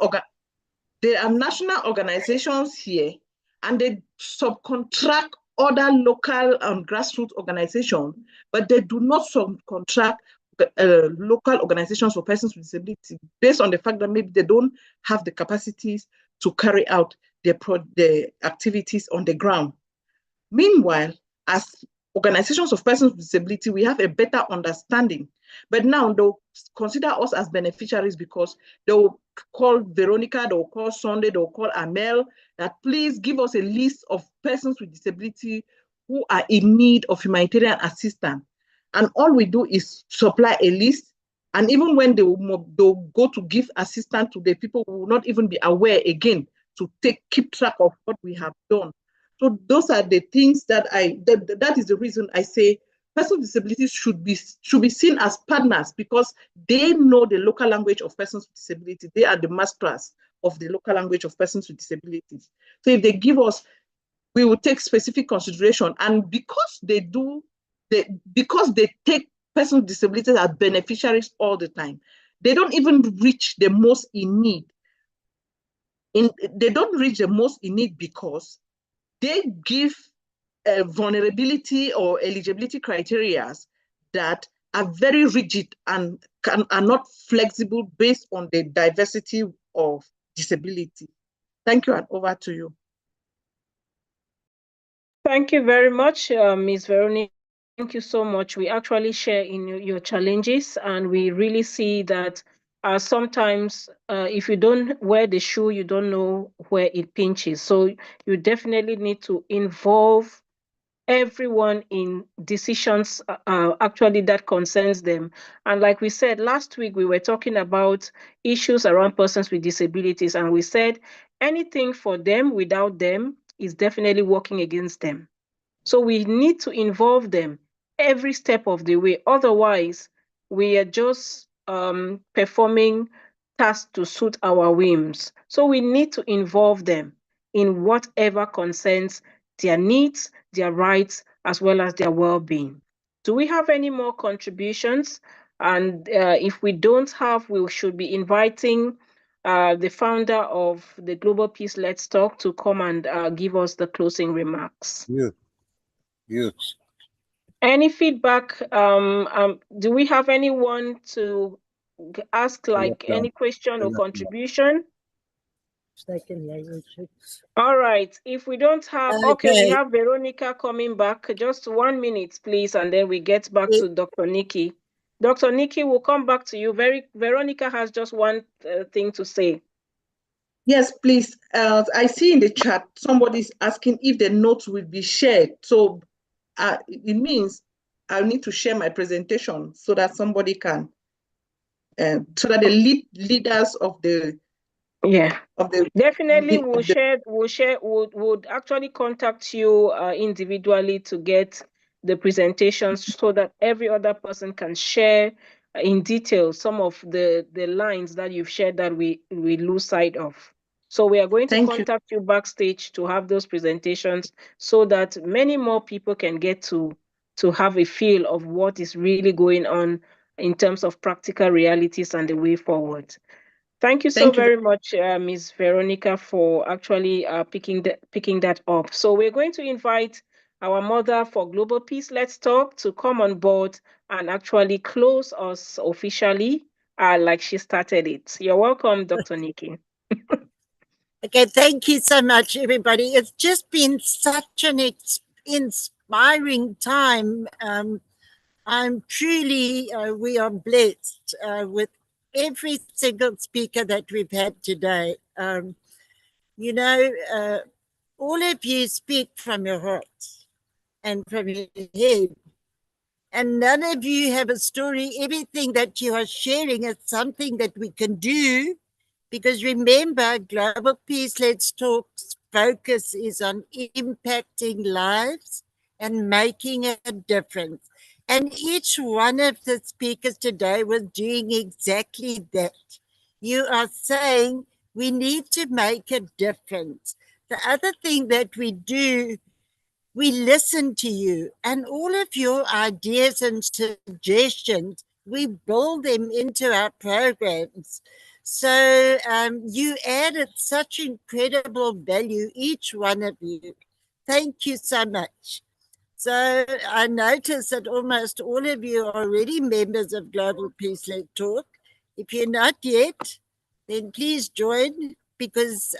organizations here, and they subcontract other local grassroots organizations, but they do not subcontract local organizations for persons with disability based on the fact that maybe they don't have the capacities to carry out their activities on the ground. Meanwhile, as organizations of persons with disability, we have a better understanding. But now they'll consider us as beneficiaries because they'll call Veronica, they'll call Sunday, they'll call Amel, that please give us a list of persons with disability who are in need of humanitarian assistance. And all we do is supply a list. And even when they'll go to give assistance to the people, who will not even be aware again to keep track of what we have done. So those are the things that that is the reason I say persons with disabilities should be seen as partners, because they know the local language of persons with disability. They are the masters of the local language of persons with disabilities. So if they give us, we will take specific consideration. And because they take persons with disabilities as beneficiaries all the time, they don't even reach the most in need. They don't reach the most in need because they give vulnerability or eligibility criteria that are very rigid and are not flexible based on the diversity of disability. Thank you, and over to you. Thank you very much, Ms. Veronica. Thank you so much. We actually share in your challenges, and we really see that sometimes if you don't wear the shoe, you don't know where it pinches. So you definitely need to involve everyone in decisions actually that concerns them. And like we said last week, we were talking about issues around persons with disabilities, and we said anything for them without them is definitely working against them. So we need to involve them every step of the way. Otherwise, we are just performing tasks to suit our whims. So we need to involve them in whatever concerns their needs, their rights, as well as their well-being. Do we have any more contributions? And if we don't have, we should be inviting the founder of the Global Peace Let's Talk to come and give us the closing remarks. Yes. Any feedback? Do we have anyone to ask any question or contribution? All right. If we don't have, okay, we have Veronica coming back. Just 1 minute, please, and then we get back to Dr. Nikki. Dr. Nikki, we'll come back to you. Veronica has just one thing to say. Yes, please. I see in the chat somebody's asking if the notes will be shared. So it means I need to share my presentation so that somebody can, so that the leaders of the definitely would actually contact you individually to get the presentations so that every other person can share in detail some of the lines that you've shared that we lose sight of. So we are going to contact you backstage to have those presentations so that many more people can get to have a feel of what is really going on in terms of practical realities and the way forward. Thank you so very much, Ms. Veronica, for actually picking that up. So we're going to invite our mother for Global Peace Let's Talk to come on board and actually close us officially like she started it. You're welcome, Dr. Nikki. Okay, thank you so much, everybody. It's just been such an inspiring time. I'm truly, we are blessed with every single speaker that we've had today. You know, all of you speak from your hearts and from your head. And none of you have a story. Everything that you are sharing is something that we can do. Because remember, Global Peace Let's Talk's focus is on impacting lives and making a difference. And each one of the speakers today was doing exactly that. You are saying we need to make a difference. The other thing that we do, we listen to you, and all of your ideas and suggestions, we build them into our programs. So you added such incredible value, each one of you. Thank you so much. So I noticed that almost all of you are already members of Global Peace Let's Talk. If you're not yet, then please join, because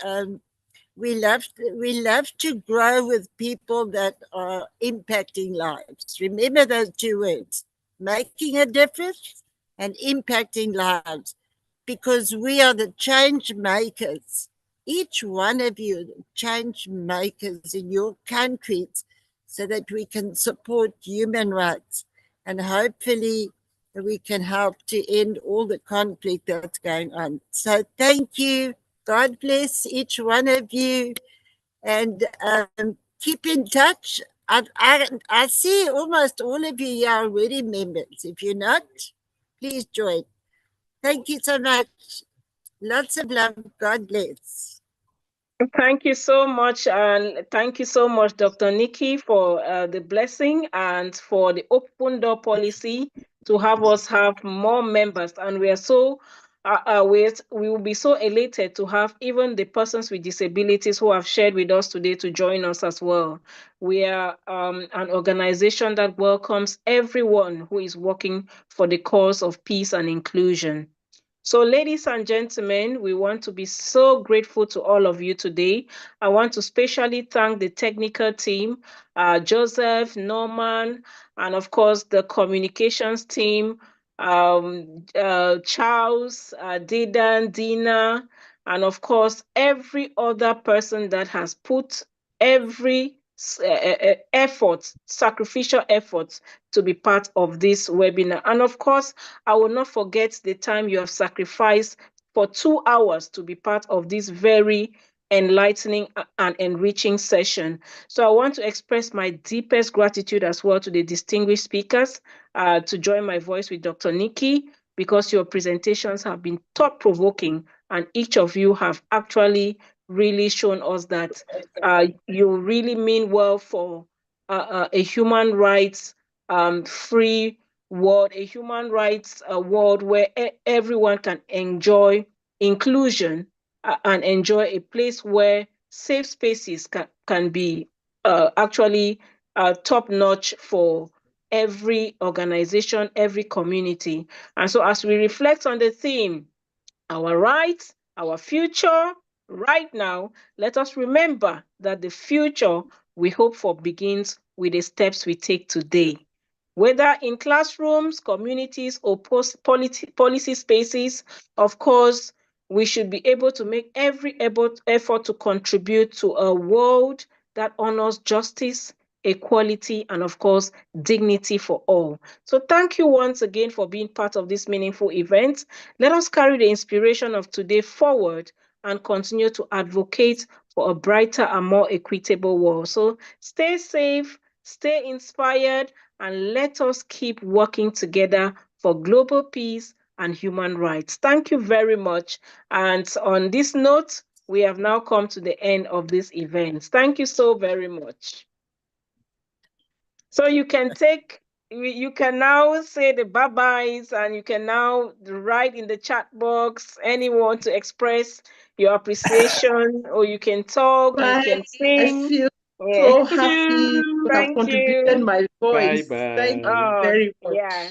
we love to grow with people that are impacting lives. Remember those two words, making a difference and impacting lives, because we are the change makers. Each one of you are the change makers in your countries, so that we can support human rights, and hopefully we can help to end all the conflict that's going on. So thank you. God bless each one of you, and keep in touch. I see almost all of you are already members. If you're not, please join. Thank you so much. Lots of love. God bless. Thank you so much, and thank you so much, Dr. Nikki, for the blessing and for the open door policy to have us have more members. And we are so we will be so elated to have even the persons with disabilities who have shared with us today to join us as well. We are an organization that welcomes everyone who is working for the cause of peace and inclusion. So, ladies and gentlemen, we want to be so grateful to all of you today. I want to specially thank the technical team, Joseph, Norman, and of course, the communications team, Charles, Didan, Dina, and of course, every other person that has put every effort, sacrificial efforts to be part of this webinar. And of course, I will not forget the time you have sacrificed for 2 hours to be part of this very enlightening and enriching session. So I want to express my deepest gratitude as well to the distinguished speakers to join my voice with Dr. Nikki, because your presentations have been thought-provoking, and each of you have actually really shown us that you really mean well for a human rights free world, a human rights world where everyone can enjoy inclusion and enjoy a place where safe spaces can be actually top-notch for every organization, every community. And so as we reflect on the theme, our rights, our future, right now, let us remember that the future we hope for begins with the steps we take today. Whether in classrooms, communities, or policy spaces, of course, we should be able to make every effort to contribute to a world that honors justice, equality, and of course, dignity for all. So thank you once again for being part of this meaningful event. Let us carry the inspiration of today forward and continue to advocate for a brighter and more equitable world. So stay safe, stay inspired, and let us keep working together for global peace and human rights. Thank you very much. And on this note, we have now come to the end of this event. Thank you so very much. So you can now say the bye-byes, and you can now write in the chat box anyone to express your appreciation, or you can talk, Bye. you can I sing. feel Yeah. so happy to have Thank contributed you. my voice. Thank you Oh, very much. yeah.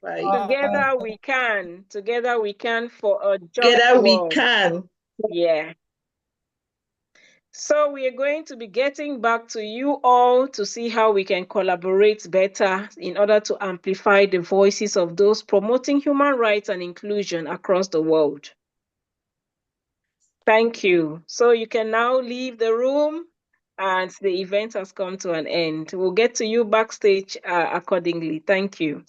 Bye. Together we can. Together we can for a just Together we world. can. Yeah. So we are going to be getting back to you all to see how we can collaborate better in order to amplify the voices of those promoting human rights and inclusion across the world. Thank you. So you can now leave the room, and the event has come to an end. We'll get to you backstage accordingly. Thank you.